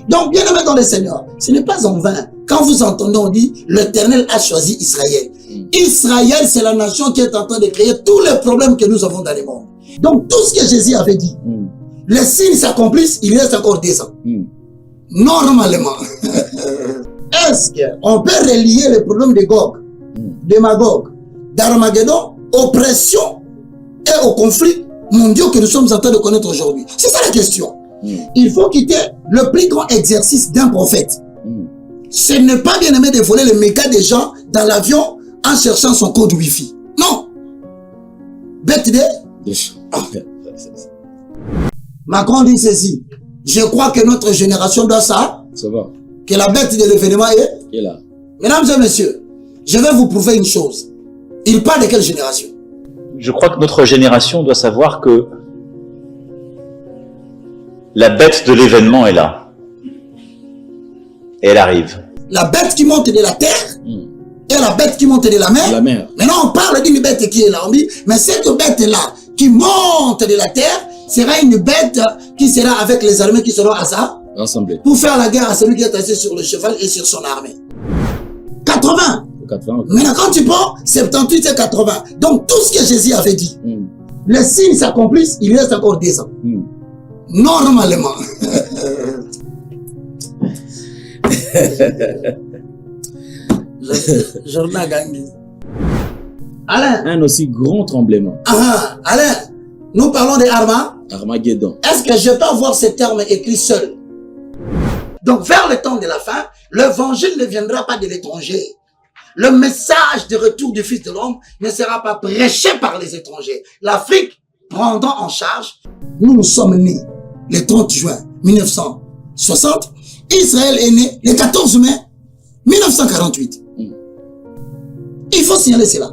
Donc, bien aimé dans le Seigneur, ce n'est pas en vain. Quand vous entendez, on dit, l'Éternel a choisi Israël. Israël, c'est la nation qui est en train de créer tous les problèmes que nous avons dans le monde. Donc, tout ce que Jésus avait dit, les signes s'accomplissent, il reste encore 10 ans. Normalement. Est-ce qu'on peut relier le problème de Gog, de Magog, d'Armageddon, aux pressions et aux conflits mondiaux que nous sommes en train de connaître aujourd'hui? C'est ça la question. Il faut quitter le plus grand exercice d'un prophète. Ce n'est pas bien aimé de voler les mégas des gens dans l'avion en cherchant son code Wi-Fi. Non. Bête de... Macron dit ceci. Je crois que notre génération doit ça. Ça va. Que la bête de l'événement est là. Mesdames et messieurs, je vais vous prouver une chose. Il parle de quelle génération? Je crois que notre génération doit savoir que la bête de l'événement est là. Et elle arrive. La bête qui monte de la terre et la bête qui monte de la mer. Maintenant, on parle d'une bête qui est là. On dit, mais cette bête-là qui monte de la terre sera une bête qui sera avec les armées qui seront à ça. Rassemblés. Pour faire la guerre à celui qui est assis sur le cheval et sur son armée. 80. Maintenant, quand tu prends 78 et 80, donc tout ce que Jésus avait dit, les signes s'accomplissent, il reste encore 10 ans. Normalement. Journal Gangui. Alain. Un aussi grand tremblement. Alain, nous parlons des Armageddon. Est-ce que je peux avoir ces termes écrits seuls? Donc, vers le temps de la fin, l'évangile ne viendra pas de l'étranger. Le message de retour du Fils de l'homme ne sera pas prêché par les étrangers. L'Afrique prendra en charge. Nous sommes nés le 30 juin 1960. Israël est né le 14 mai 1948. Il faut signaler cela.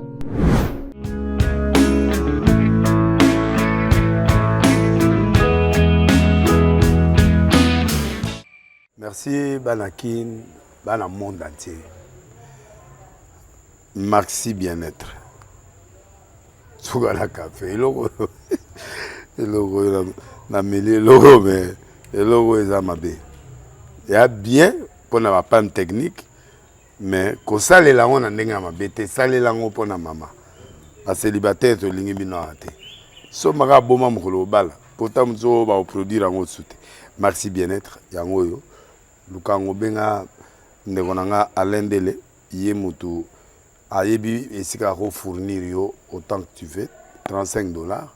Merci Banakin, Bana monde entier. Maxi bien-être. Sougala café, logo na mêlé logo mais logo est amabé. Il y a bien pour na panne technique mais ko sale la on ndenga mabete sale la ngo pona mama. A célibataire to lingi bino ate. So maga boma mukolo bala. Pourtant mzo ba produire ngo soute. Maxi bien-être yango yo. Lukango benga ndekonanga alendele yé mutu ayebi esika ko fournir yo autant que tu veux $35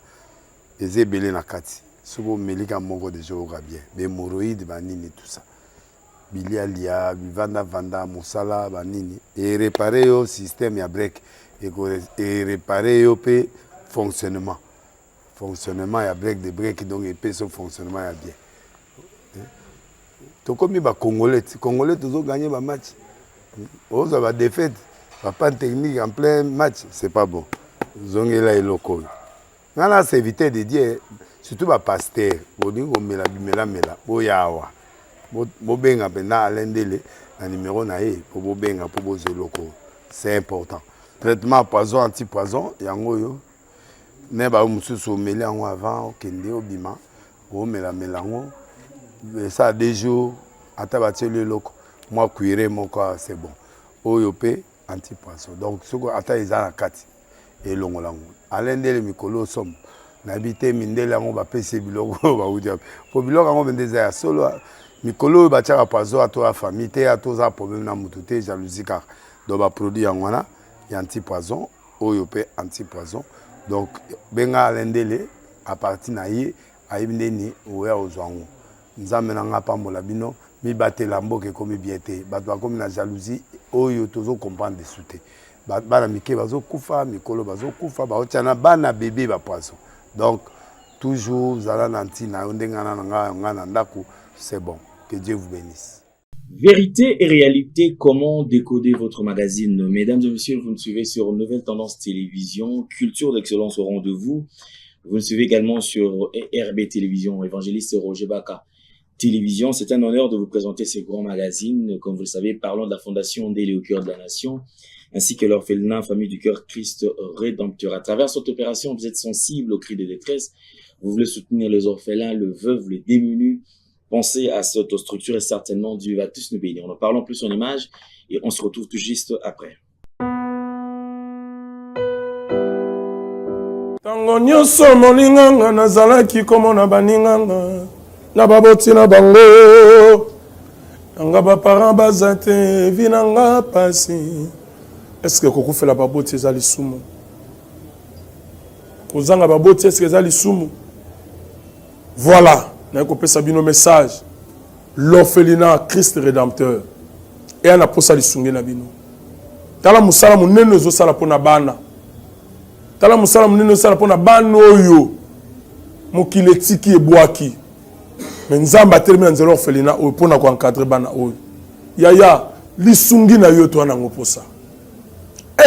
et belé na kati sobo melika moko de jour bien be hémorroïdes banini tout ça bilialia vanda musala banini et réparer yo système ya break et réparer yo pe fonctionnement ya break de break donc et pe son fonctionnement ya bien. To comme ba congolais toujours gagner ba match. On va défaite, pas de technique en plein match, c'est pas bon. Zongela et loco. Nana c'est éviter de dire surtout ba pasteur, bodingo mela boyawa. Bo benga pena alendele na numéro na e pour bo benga pour bo zeloko. C'est important. Traitement poison anti-poison yango yo. Ne ba mususu mela ngo avant kende obima, o mela ngo. Ça a des jours, à tabater le loco, moi cuiré mon corps, c'est bon. Oyopé, anti-poisson. Donc, ce qu'on attend, ils ont la carte. Et l'on l'a. Alain de Mikolo somme. N'habité Mindela, on va payer Bilogo, va vous dire. Pour Bilogo, on va dire solo. Mikolo, va tirer à poisson à toi, famille, à tous les problèmes, à moutouté, jalousie, car. Donc, va produire en voilà, il y a anti-poisson, oyopé, anti-poisson. Donc, benga Alain Dele, à partir d'ahí, à Ibneni, ou à Ozouango. Nous avons pambola bino mi batte lambo ke komi biete batwa komi na jalousie oyo tozo comprendre de souté bana mike bazo kufa mikolo bazo kufa ba otiana bana bébé ba poisson donc toujours zala nanti na ndengana ngana ndako c'est bon que Dieu vous bénisse. Vérité et réalité, comment décoder votre magazine? Mesdames et messieurs, vous nous suivez sur Nouvelle Tendance Télévision, Culture d'Excellence au rendez-vous. Vous nous suivez également sur RB Télévision, Évangéliste Roger Baka Télévision. C'est un honneur de vous présenter ces grands magazines. Comme vous le savez, parlons de la Fondation Délé au cœur de la nation, ainsi que l'orphelinat Famille du Cœur Christ Rédempteur. À travers cette opération, vous êtes sensible aux cris de détresse. Vous voulez soutenir les orphelins, les veuves, les démunis. penser à cette structure et certainement Dieu va tous nous bénir. En parlant plus en image et on se retrouve tout juste après. Tango nyonso moninganga nazalaki komona baninganga na baboti na bango nanga baparent baza te vi nanga pasi. Est-ce que kokufela baboti eza lisumu? Kozanga baboti est-ce que eza lisumu? Voilà, naye kopesa bino message. L'orphelinat Christ rédempteur et ana posa lisungi na bino. Tala musala munene ezosala mpona bana. Tala musala munene ezosala mpona bana oyo mokili etiki ebwaki. Mais nzamba atelemi na nzela orphelinat oyo mpona koencadre bana oyo. Yaya lisungi na yo toa nango posa.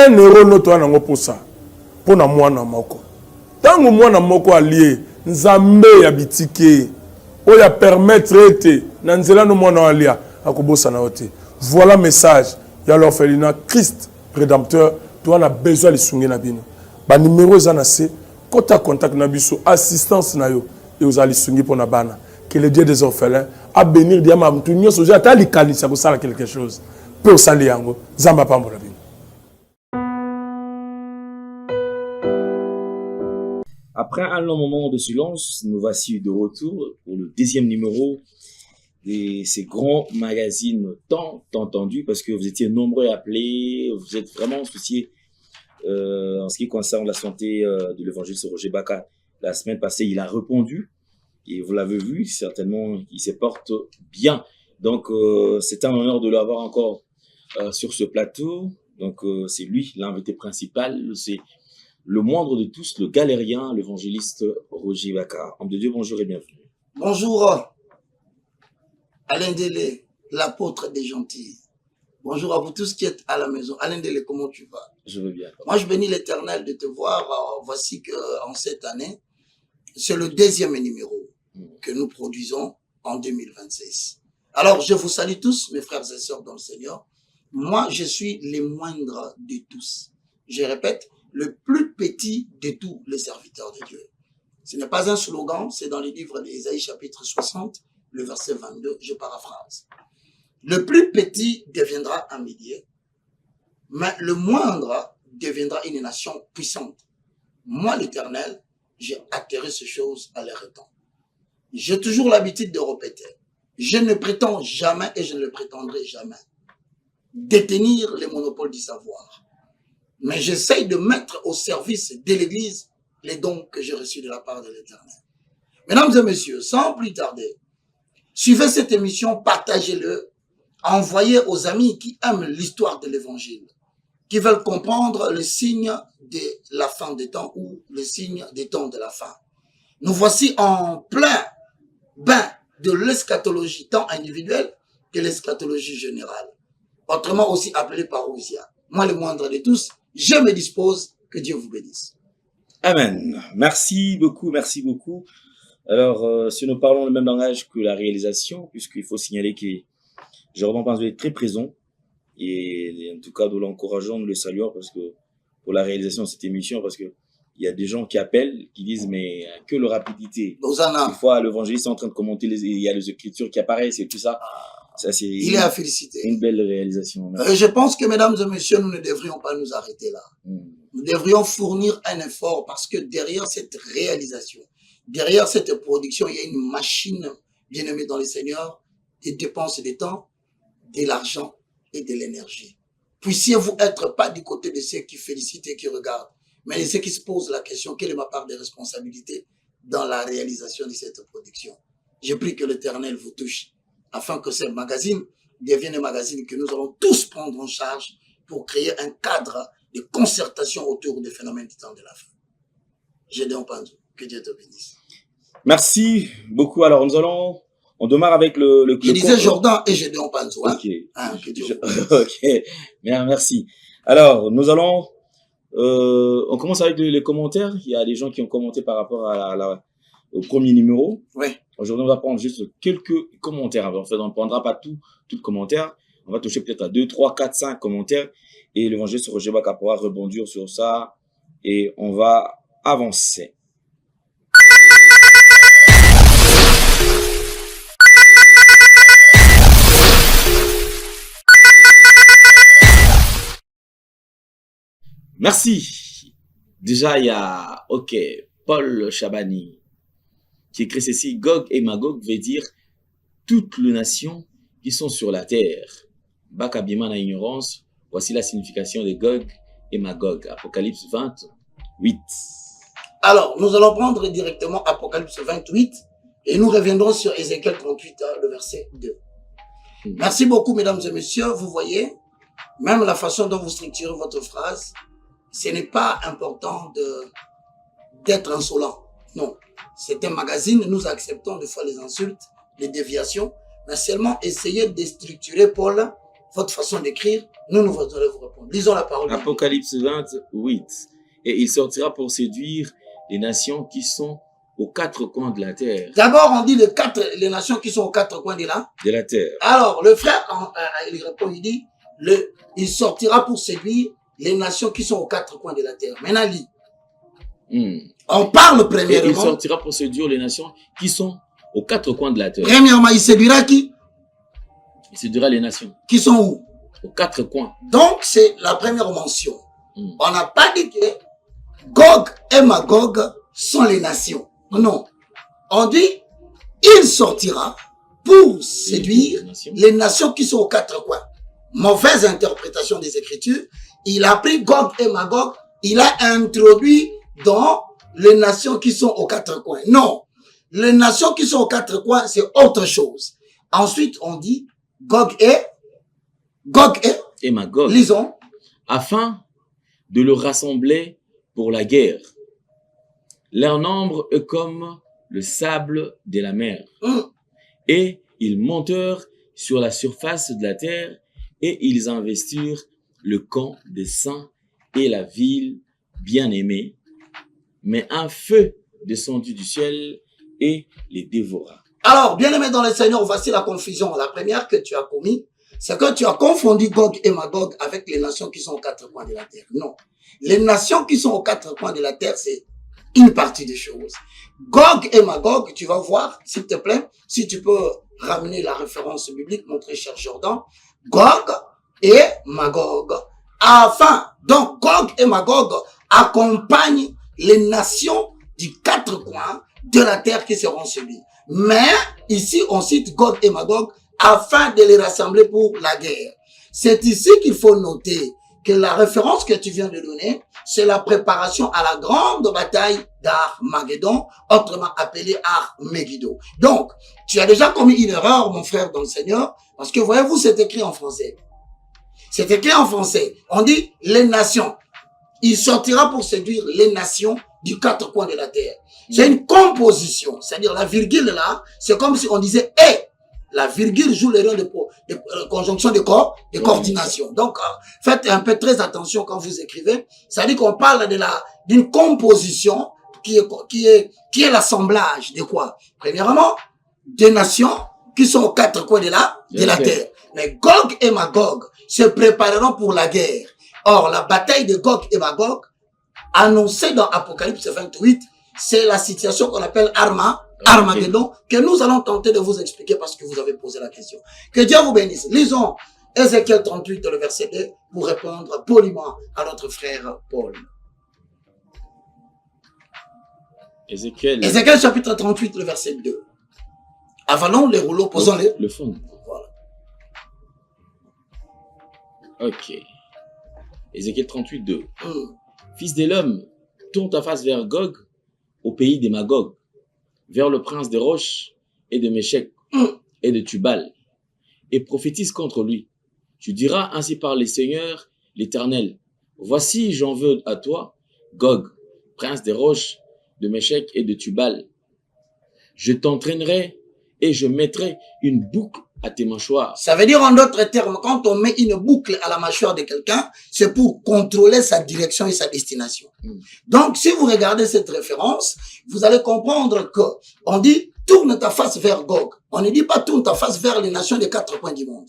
Un euro no toa nango posa mpona mwana moko. Tango mwana moko alie nzambe ya bitike oyo ya permettre ete na nzela no mwana alia akobosa na ote. Voilà message ya l'orphelinat Christ rédempteur toa na besoin lisungi na bino. Ba numéro za na se kota contact na biso assistance na yo et aux lisungi mpona bana. Que le Dieu des orphelins a bénir diama mtu nyonso ja ta likanisa ko sala quelque chose. Pe osali yango zamba pambola bino. Après un long moment de silence, nous voici de retour pour le deuxième numéro de ces grands magazines tant entendus parce que vous étiez nombreux à appeler, vous êtes vraiment souciés en ce qui concerne la santé de l'évangile sur Roger Baka. La semaine passée, il a répondu et vous l'avez vu, certainement, il se porte bien. Donc, c'est un honneur de l'avoir encore sur ce plateau. Donc, c'est lui, l'invité principal, c'est le moindre de tous, le galérien, l'évangéliste Roger Baka. Homme de Dieu, bonjour et bienvenue. Bonjour, Alain Délé, l'apôtre des gentils. Bonjour à vous tous qui êtes à la maison. Alain Délé, comment tu vas? Je veux bien. Moi, je bénis l'Éternel de te voir. Voici qu'en cette année, c'est le deuxième numéro que nous produisons en 2026. Alors, je vous salue tous, mes frères et sœurs dans le Seigneur. Moi, je suis le moindre de tous. Je répète, le plus petit de tous les serviteurs de Dieu. Ce n'est pas un slogan, c'est dans le livre d'Ésaïe chapitre 60, le verset 22, je paraphrase. Le plus petit deviendra un millier, mais le moindre deviendra une nation puissante. Moi, l'Éternel, j'ai atterri ces choses à leur temps. J'ai toujours l'habitude de répéter. Je ne prétends jamais et je ne le prétendrai jamais détenir les monopoles du savoir. Mais j'essaye de mettre au service de l'Église les dons que j'ai reçus de la part de l'Éternel. Mesdames et messieurs, sans plus tarder, suivez cette émission, partagez-le, envoyez aux amis qui aiment l'histoire de l'Évangile, qui veulent comprendre le signe de la fin des temps ou le signe des temps de la fin. Nous voici en plein bain de l'eschatologie, tant individuelle que l'eschatologie générale, autrement aussi appelée parousia. Moi, le moindre de tous, je me dispose, que Dieu vous bénisse. Amen. Merci beaucoup, merci beaucoup. Alors, si nous parlons le même langage que la réalisation, puisqu'il faut signaler que Jordan Panzo est très présent, et en tout cas, nous l'encourageons, nous le saluons, parce que pour la réalisation de cette émission, parce que il y a des gens qui appellent, qui disent, mais que le rapidité. Des fois, l'évangéliste est en train de commenter, il y a les écritures qui apparaissent et tout ça. Ça, c'est il est à féliciter. Une belle réalisation. Je pense que, mesdames et messieurs, nous ne devrions pas nous arrêter là. Nous devrions fournir un effort parce que derrière cette réalisation, derrière cette production, il y a une machine bien aimée dans le Seigneur, des dépenses de temps, de l'argent et de l'énergie. Puissiez-vous être pas du côté de ceux qui félicitent et qui regardent, mais de ceux qui se posent la question, quelle est ma part de responsabilité dans la réalisation de cette production? Je prie que l'Éternel vous touche, afin que ce magazine devienne un magazine que nous allons tous prendre en charge pour créer un cadre de concertation autour des phénomènes du temps de la fin. Gédéon Panzo, que Dieu te bénisse. Merci beaucoup. Alors, on démarre avec le Je disais Jordan et Gédéon Panzo. Hein? Ok. Hein, que Dieu ok. Bien, merci. Alors, nous allons, on commence avec les commentaires. Il y a des gens qui ont commenté par rapport au premier numéro. Oui. Aujourd'hui, on va prendre juste quelques commentaires. En fait, on ne prendra pas tout le commentaire. On va toucher peut-être à 2, 3, 4, 5 commentaires. Et l'évangéliste Roger Baka pourra rebondir sur ça. Et on va avancer. Merci. Déjà, il y a, ok, Paul Chabani qui écrit ceci. Gog et Magog veut dire toutes les nations qui sont sur la terre. Bakabima na ignorance. Voici la signification de Gog et Magog. Apocalypse 28. Alors, nous allons prendre directement Apocalypse 28 et nous reviendrons sur Ézéchiel 38, le verset 2. Merci beaucoup, mesdames et messieurs. Vous voyez, même la façon dont vous structurez votre phrase, ce n'est pas important d'être insolent. Non, c'est un magazine, nous acceptons des fois les insultes, les déviations, mais seulement essayez de structurer, Paul, votre façon d'écrire, nous allons vous répondre. Lisons la parole. Apocalypse 28. Et il sortira pour séduire les nations qui sont aux quatre coins de la terre. D'abord, on dit les nations qui sont aux quatre coins de la terre. Alors, le frère, il répond, il dit, il sortira pour séduire les nations qui sont aux quatre coins de la terre. Maintenant, lit. On parle premièrement. Et il sortira pour séduire les nations qui sont aux quatre coins de la terre. Premièrement, il séduira qui? Il séduira les nations. Qui sont où? Aux quatre coins. Donc, c'est la première mention. On n'a pas dit que Gog et Magog sont les nations. Non. On dit, il sortira pour séduire les nations qui sont aux quatre coins. Mauvaise interprétation des Écritures. Il a pris Gog et Magog, il a introduit dans les nations qui sont aux quatre coins. Non. Les nations qui sont aux quatre coins, c'est autre chose. Ensuite, on dit Gog et Magog. Lisons. Afin de le rassembler pour la guerre. Leur nombre est comme le sable de la mer. Et ils montèrent sur la surface de la terre et ils investirent le camp des saints et la ville bien-aimée. Mais un feu descendu du ciel et les dévora. Alors, bien-aimé dans le Seigneur, voici la confusion. La première que tu as commis, c'est que tu as confondu Gog et Magog avec les nations qui sont aux quatre coins de la terre. Non. Les nations qui sont aux quatre coins de la terre, c'est une partie des choses. Gog et Magog, tu vas voir, s'il te plaît, si tu peux ramener la référence biblique, mon très cher Jordan. Gog et Magog. Donc, Gog et Magog accompagnent les nations du quatre coins de la terre qui seront subies. Mais, ici, on cite Gog et Magog afin de les rassembler pour la guerre. C'est ici qu'il faut noter que la référence que tu viens de donner, c'est la préparation à la grande bataille d'Armageddon, autrement appelée Armegiddo. Donc, tu as déjà commis une erreur, mon frère dans le Seigneur, parce que voyez-vous, c'est écrit en français. C'est écrit en français. On dit les nations. Il sortira pour séduire les nations du quatre coins de la terre. C'est une composition. C'est-à-dire la virgule là, c'est comme si on disait « et ». La virgule joue le rôle de conjonction de coordination. Donc, faites un peu très attention quand vous écrivez. Ça dit qu'on parle d'une composition qui est l'assemblage de quoi? Premièrement, des nations qui sont aux quatre coins de la terre. Mais Gog et Magog se prépareront pour la guerre. Or, la bataille de Gog et Magog, annoncée dans Apocalypse 28, c'est la situation qu'on appelle Armageddon, que nous allons tenter de vous expliquer parce que vous avez posé la question. Que Dieu vous bénisse. Lisons Ézéchiel 38, le verset 2, pour répondre poliment à notre frère Paul. Ézéchiel chapitre 38, le verset 2. Avalons les rouleaux, posons-les. Le fond. Voilà. Ok. Ézéchiel 38, 2. Fils de l'homme, tourne ta face vers Gog, au pays des Magog, vers le prince des roches et de Méchec et de Tubal, et prophétise contre lui. Tu diras ainsi par les seigneurs l'Éternel. Voici, j'en veux à toi, Gog, prince des roches, de Méchec et de Tubal. Je t'entraînerai et je mettrai une boucle à tes mâchoires. Ça veut dire en d'autres termes, quand on met une boucle à la mâchoire de quelqu'un, c'est pour contrôler sa direction et sa destination. Donc, si vous regardez cette référence, vous allez comprendre que on dit tourne ta face vers Gog. On ne dit pas tourne ta face vers les nations des quatre coins du monde.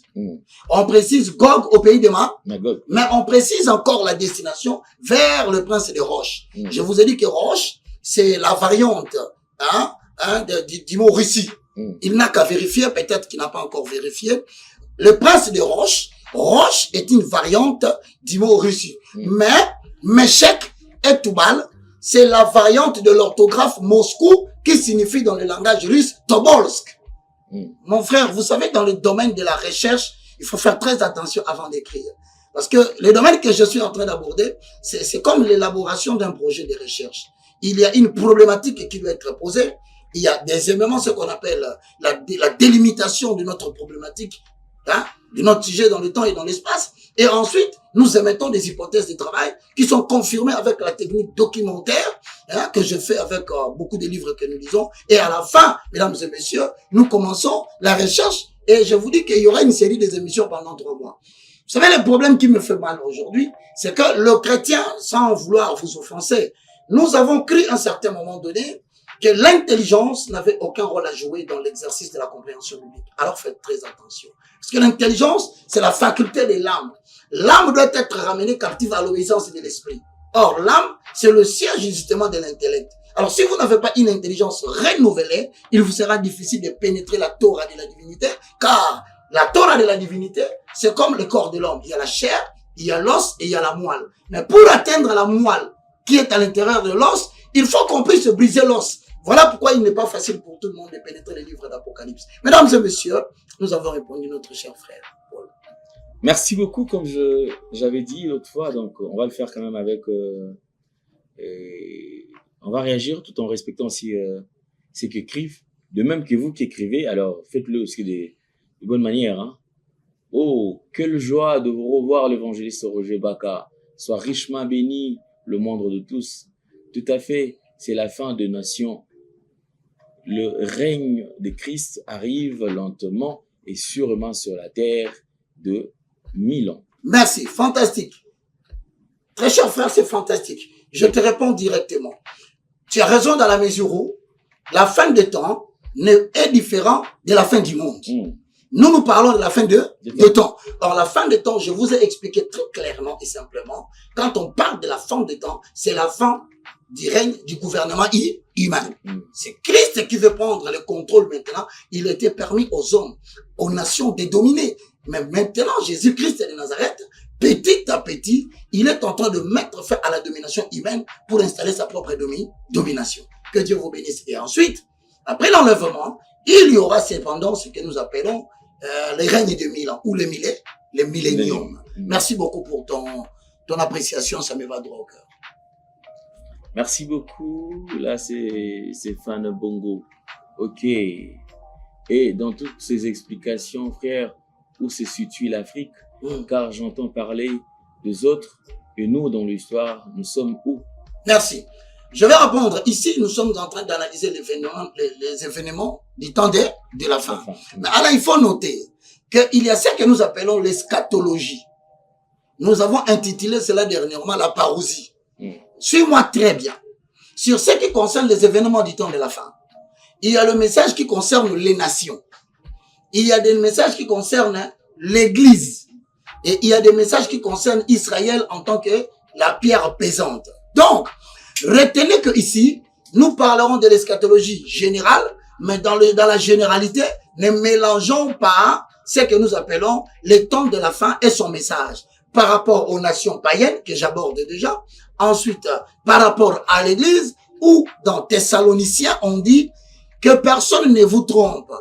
On précise Gog au pays de Magog. Mais on précise encore la destination vers le prince des roches. Je vous ai dit que roche, c'est la variante du mot Russie. Il n'a qu'à vérifier, peut-être qu'il n'a pas encore vérifié. Le prince de Roche est une variante du mot Russie. Mais Meshek et Tubal, c'est la variante de l'orthographe Moscou qui signifie dans le langage russe Tobolsk. Mon frère, vous savez, dans le domaine de la recherche, il faut faire très attention avant d'écrire. Parce que le domaine que je suis en train d'aborder, c'est comme l'élaboration d'un projet de recherche. Il y a une problématique qui doit être posée. Il y a des éléments, ce qu'on appelle la délimitation de notre problématique, hein, de notre sujet dans le temps et dans l'espace. Et ensuite, nous émettons des hypothèses de travail qui sont confirmées avec la technique documentaire, hein, que je fais avec beaucoup de livres que nous lisons. Et à la fin, mesdames et messieurs, nous commençons la recherche et je vous dis qu'il y aura une série d'émissions pendant 3 mois. Vous savez, le problème qui me fait mal aujourd'hui, c'est que le chrétien, sans vouloir vous offenser, nous avons cru à un certain moment donné que l'intelligence n'avait aucun rôle à jouer dans l'exercice de la compréhension biblique. Alors faites très attention. Parce que l'intelligence, c'est la faculté de l'âme. L'âme doit être ramenée captive à l'obéissance de l'esprit. Or, l'âme, c'est le siège justement de l'intellect. Alors, si vous n'avez pas une intelligence renouvelée, il vous sera difficile de pénétrer la Torah de la divinité, car la Torah de la divinité, c'est comme le corps de l'homme. Il y a la chair, il y a l'os et il y a la moelle. Mais pour atteindre la moelle qui est à l'intérieur de l'os, il faut qu'on puisse briser l'os. Voilà pourquoi il n'est pas facile pour tout le monde de pénétrer les livres d'Apocalypse. Mesdames et messieurs, nous avons répondu notre cher frère Paul. Merci beaucoup, comme j'avais dit l'autre fois. Donc, on va le faire quand même avec... on va réagir tout en respectant aussi ce qu'écrivent. De même que vous qui écrivez, alors faites-le aussi de bonne manière. Hein. Oh, quelle joie de vous revoir, l'évangéliste Roger Baka. Sois richement béni, le moindre de tous. Tout à fait, c'est la fin de nation. Le règne de Christ arrive lentement et sûrement sur la terre de 1000 ans. Merci, fantastique. Très cher frère, c'est fantastique. Je te réponds directement. Tu as raison dans la mesure où la fin des temps est différente de la fin du monde. Nous parlons de la fin de temps. Or, la fin des temps, je vous ai expliqué très clairement et simplement, quand on parle de la fin des temps, c'est la fin du règne du gouvernement humain. C'est Christ qui veut prendre le contrôle maintenant. Il était permis aux hommes, aux nations de dominer. Mais maintenant, Jésus-Christ de Nazareth, petit à petit, il est en train de mettre fin à la domination humaine pour installer sa propre domination. Que Dieu vous bénisse. Et ensuite, après l'enlèvement, il y aura cependant ce que nous appelons le règne de 1000 ans, ou les milléniums. Merci beaucoup pour ton appréciation, ça me va droit au cœur. Merci beaucoup. Là, c'est Fan Bongo. Ok. Et dans toutes ces explications, frère, où se situe l'Afrique? Car j'entends parler des autres, et nous, dans l'histoire, nous sommes où? Merci. Je vais répondre. Ici, nous sommes en train d'analyser les événements du temps de la fin. Mais alors, il faut noter qu'il y a ce que nous appelons l'eschatologie. Nous avons intitulé cela dernièrement la parousie. Suis-moi très bien. Sur ce qui concerne les événements du temps de la fin, il y a le message qui concerne les nations. Il y a des messages qui concernent l'Église. Et il y a des messages qui concernent Israël en tant que la pierre pesante. Donc, retenez que ici, nous parlerons de l'eschatologie générale, mais dans la généralité, ne mélangeons pas ce que nous appelons les temps de la fin et son message par rapport aux nations païennes que j'aborde déjà. Ensuite, par rapport à l'Église, où dans Thessaloniciens, on dit que personne ne vous trompe,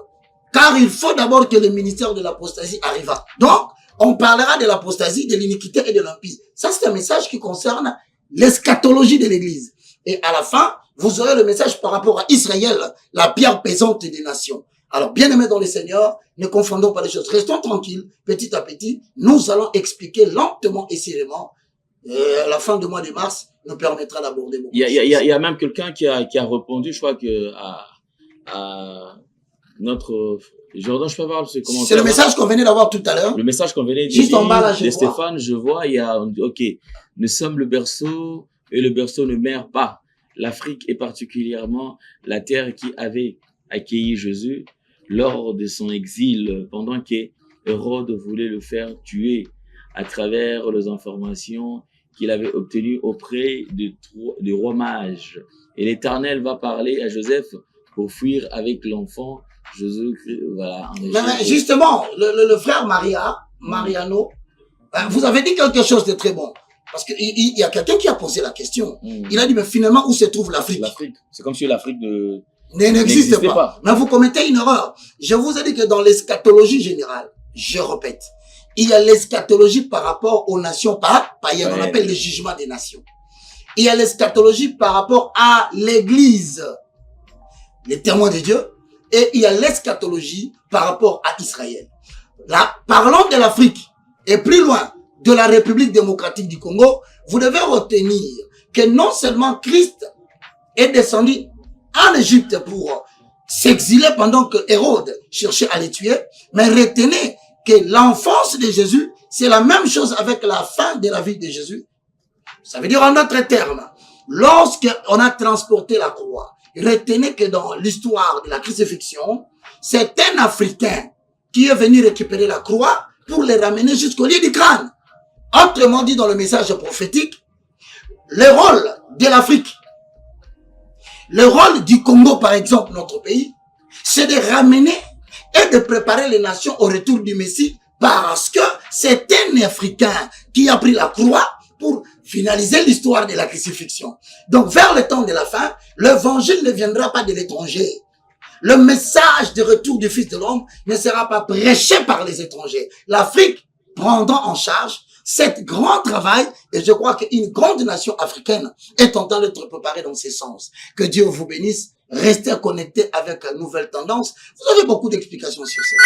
car il faut d'abord que le ministère de l'apostasie arrive. Donc, on parlera de l'apostasie, de l'iniquité et de l'impie. Ça, c'est un message qui concerne l'eschatologie de l'Église. Et à la fin, vous aurez le message par rapport à Israël, la pierre pesante des nations. Alors, bien-aimés dans le Seigneur, ne confondons pas les choses. Restons tranquilles, petit à petit. Nous allons expliquer lentement et sérieusement. À la fin du mois de mars, nous permettra d'aborder beaucoup de choses. Il y a même quelqu'un qui a répondu, je crois que à notre... Jordan, je peux voir ce commentaire. C'est le message qu'on venait d'avoir tout à l'heure. Le message qu'on venait juste en bas là, de Stéphane, je vois, il y a, ok, nous sommes le berceau et le berceau ne meurt pas. L'Afrique est particulièrement la terre qui avait accueilli Jésus lors de son exil, pendant que Hérode voulait le faire tuer à travers les informations qu'il avait obtenues auprès du roi mage. Et l'Éternel va parler à Joseph pour fuir avec l'enfant Jésus-Christ. Voilà. Mais justement, le frère Mariano, vous avez dit quelque chose de très bon. Parce qu'il y a quelqu'un qui a posé la question. Il a dit, mais finalement, où se trouve l'Afrique? L'Afrique. C'est comme si l'Afrique n'existe pas. Mais vous commettez une erreur. Je vous ai dit que dans l'eschatologie générale, je répète, il y a l'eschatologie par rapport aux nations païennes. On appelle le jugement des nations. Il y a l'eschatologie par rapport à l'Église, les témoins de Dieu. Et il y a l'eschatologie par rapport à Israël. Là, parlons de l'Afrique. Et plus loin, de la République démocratique du Congo, vous devez retenir que non seulement Christ est descendu en Égypte pour s'exiler pendant que Hérode cherchait à les tuer, mais retenez que l'enfance de Jésus, c'est la même chose avec la fin de la vie de Jésus. Ça veut dire en d'autres termes, lorsqu'on a transporté la croix, retenez que dans l'histoire de la crucifixion, c'est un Africain qui est venu récupérer la croix pour les ramener jusqu'au lit du crâne. Autrement dit, dans le message prophétique, le rôle de l'Afrique, le rôle du Congo, par exemple, notre pays, c'est de ramener et de préparer les nations au retour du Messie parce que c'est un Africain qui a pris la croix pour finaliser l'histoire de la crucifixion. Donc, vers le temps de la fin, l'évangile ne viendra pas de l'étranger. Le message de retour du Fils de l'homme ne sera pas prêché par les étrangers. L'Afrique prendra en charge cet grand travail et je crois qu'une grande nation africaine est en train d'être préparée dans ce sens. Que Dieu vous bénisse. Restez connectés avec une nouvelle tendance. Vous avez beaucoup d'explications sur ça.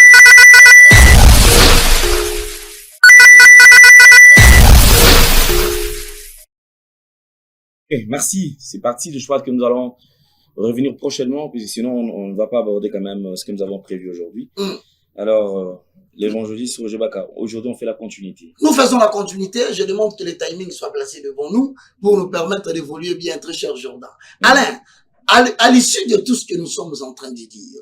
Okay, merci. C'est parti. Je crois que nous allons revenir prochainement, puisque sinon on ne va pas aborder quand même ce que nous avons prévu aujourd'hui. Alors, l'évangéliste Roger Baka, aujourd'hui on fait la continuité. Nous faisons la continuité. Je demande que les timings soient placés devant nous pour nous permettre d'évoluer bien, très cher Jordan. Alain, à l'issue de tout ce que nous sommes en train de dire,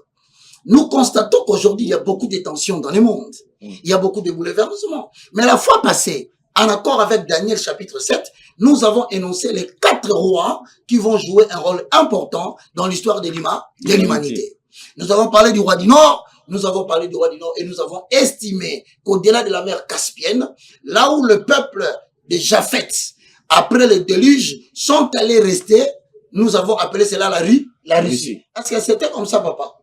nous constatons qu'aujourd'hui il y a beaucoup de tensions dans le monde. Il y a beaucoup de bouleversements. Mais la fois passée, en accord avec Daniel chapitre 7, nous avons énoncé les 4 rois qui vont jouer un rôle important dans l'histoire de l'humanité. Nous avons parlé du roi du Nord, et nous avons estimé qu'au-delà de la mer Caspienne, là où le peuple de Japheth, après le déluge, sont allés rester, nous avons appelé cela la Russie. Est-ce que c'était comme ça, papa?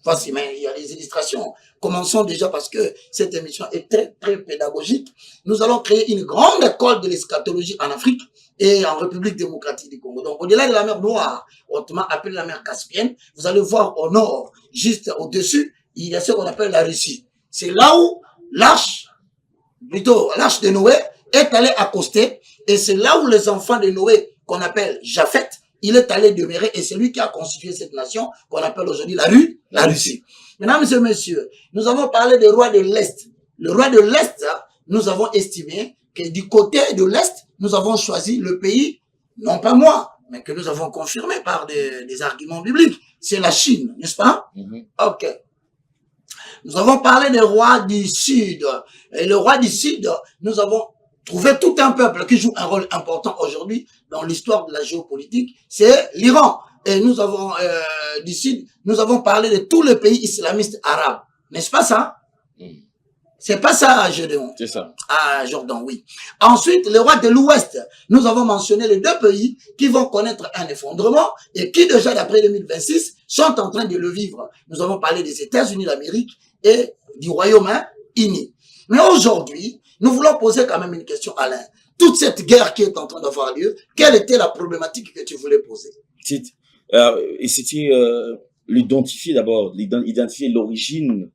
Facile, mais il y a des illustrations. Commençons déjà parce que cette émission est très, très pédagogique. Nous allons créer une grande école de l'eschatologie en Afrique et en République démocratique du Congo. Donc, au-delà de la mer Noire, autrement appelée la mer Caspienne, vous allez voir au nord, juste au-dessus, il y a ce qu'on appelle la Russie. C'est là où l'arche de Noé est allée accoster et c'est là où les enfants de Noé, qu'on appelle Japheth, il est allé demeurer et c'est lui qui a constitué cette nation qu'on appelle aujourd'hui la Russie. Mesdames et messieurs, nous avons parlé des rois de l'Est. Le roi de l'Est, nous avons estimé que du côté de l'Est, nous avons choisi le pays, non pas moi, mais que nous avons confirmé par des arguments bibliques. C'est la Chine, n'est-ce pas? Ok. Nous avons parlé des rois du Sud. Et le roi du Sud, nous avons trouvé tout un peuple qui joue un rôle important aujourd'hui dans l'histoire de la géopolitique, c'est l'Iran. Et nous avons, du Sud, nous avons parlé de tous les pays islamistes arabes. N'est-ce pas ça? C'est pas ça, Gédéon. C'est ça. Ah, Jordan, oui. Ensuite, les rois de l'Ouest, nous avons mentionné les 2 pays qui vont connaître un effondrement et qui déjà d'après 2026 sont en train de le vivre. Nous avons parlé des États-Unis d'Amérique et du Royaume-Uni. Mais aujourd'hui, nous voulons poser quand même une question, Alain. Toute cette guerre qui est en train d'avoir lieu, quelle était la problématique que tu voulais poser? Et c'était l'identifier d'abord, identifier l'origine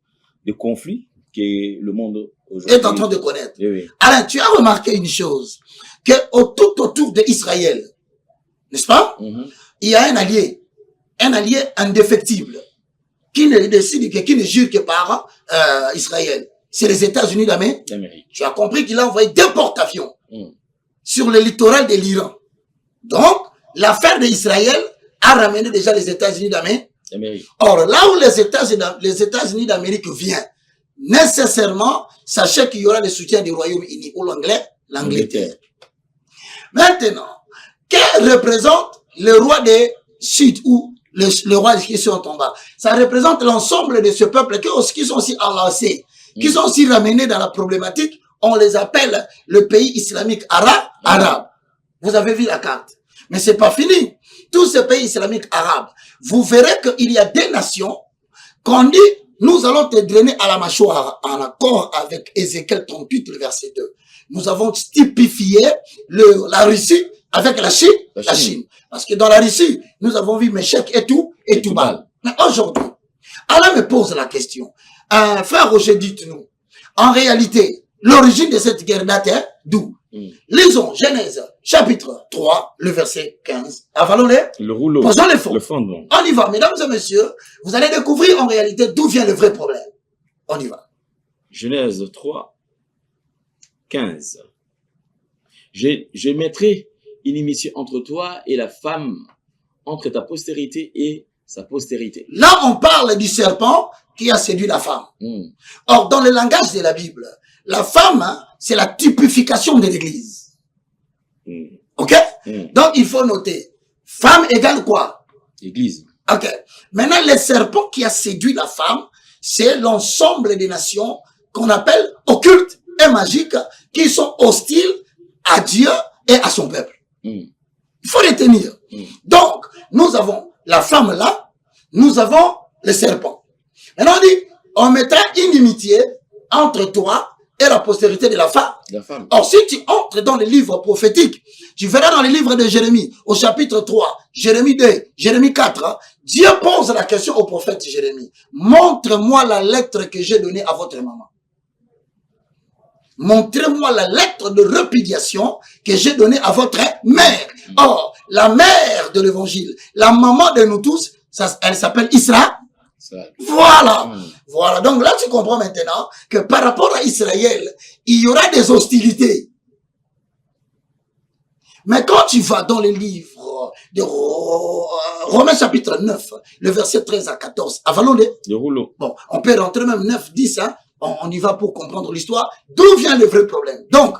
du conflit que le monde aujourd'hui est en train de connaître. Oui. Alain, tu as remarqué une chose, que tout autour d'Israël, n'est-ce pas? Il y a un allié indéfectible, qui ne décide qui ne jure que par Israël. C'est les États-Unis d'Amérique. Tu as compris qu'il a envoyé 2 porte-avions sur le littoral de l'Iran. Donc, l'affaire d'Israël a ramené déjà les États-Unis d'Amérique. Or, là où les États-Unis d'Amérique viennent, nécessairement, sachez qu'il y aura le soutien du Royaume-Uni ou l'Angleterre. Maintenant, que représente le roi des Sud ou le roi qui sont en bas? Ça représente l'ensemble de ce peuple qui sont aussi enlacés, qui sont aussi ramenés dans la problématique on les appelle le pays islamique arabe. Vous avez vu la carte. Mais c'est pas fini. Tous ces pays islamiques arabes, vous verrez qu'il y a des nations qu'on dit, nous allons te drainer à la mâchoire en accord avec Ézéchiel 38, le verset 2. Nous avons typifié la Russie avec la Chine. Parce que dans la Russie, nous avons vu Méchec et Toubal. Mais aujourd'hui, Allah me pose la question. Frère Roger, dites-nous, en réalité, l'origine de cette guerre date d'où? Lisons Genèse, chapitre 3, le verset 15. Avalons-les. Le rouleau. Posons les fonds. Le fondement. On y va, mesdames et messieurs. Vous allez découvrir en réalité d'où vient le vrai problème. On y va. Genèse 3, 15. Je mettrai inimitié entre toi et la femme, entre ta postérité et sa postérité. Là, on parle du serpent qui a séduit la femme. Or, dans le langage de la Bible, la femme, hein, c'est la typification de l'Église. Ok? Donc, il faut noter. Femme égale quoi? Église. Ok. Maintenant, le serpent qui a séduit la femme, c'est l'ensemble des nations qu'on appelle occultes et magiques qui sont hostiles à Dieu et à son peuple. Il faut les tenir. Donc, nous avons la femme là, nous avons le serpent. Maintenant, on dit, on mettra inimitié entre toi et la postérité de la femme. Or, si tu entres dans les livres prophétiques, tu verras dans les livres de Jérémie, au chapitre 3, Jérémie 2, Jérémie 4, Dieu pose la question au prophète Jérémie. Montre-moi la lettre que j'ai donnée à votre maman. Montrez-moi la lettre de répudiation que j'ai donnée à votre mère. Or, la mère de l'évangile, la maman de nous tous, elle s'appelle Israël. Voilà. Voilà. Donc là, tu comprends maintenant que par rapport à Israël, il y aura des hostilités. Mais quand tu vas dans les livres de Romains chapitre 9, le verset 13 à 14, avalons-les. Le rouleau. Bon, on peut rentrer même 9, 10, hein. On y va pour comprendre l'histoire. D'où vient le vrai problème? Donc,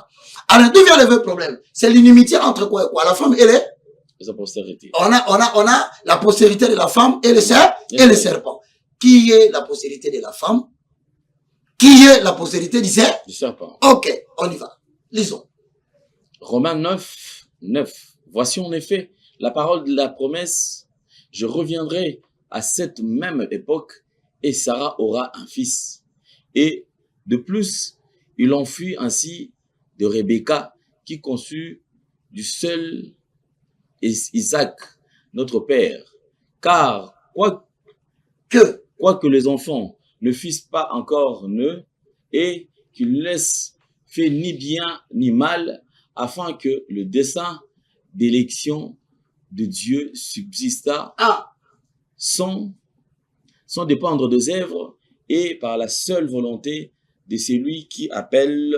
alors d'où vient le vrai problème? C'est l'inimitié entre quoi et quoi? La femme et sa postérité. On a la postérité de la femme et le serpent. Qui est la postérité de la femme? Qui est la postérité du serpent? Ok, on y va. Lisons. Romains 9, 9. Voici en effet la parole de la promesse. Je reviendrai à cette même époque et Sarah aura un fils. Et de plus, il en fut ainsi de Rebecca qui conçut du seul Isaac, notre père. Car quoique les enfants ne fissent pas encore nœud et qu'ils ne laissent fait ni bien ni mal, afin que le dessein d'élection de Dieu subsista sans dépendre des œuvres et par la seule volonté de celui qui appelle.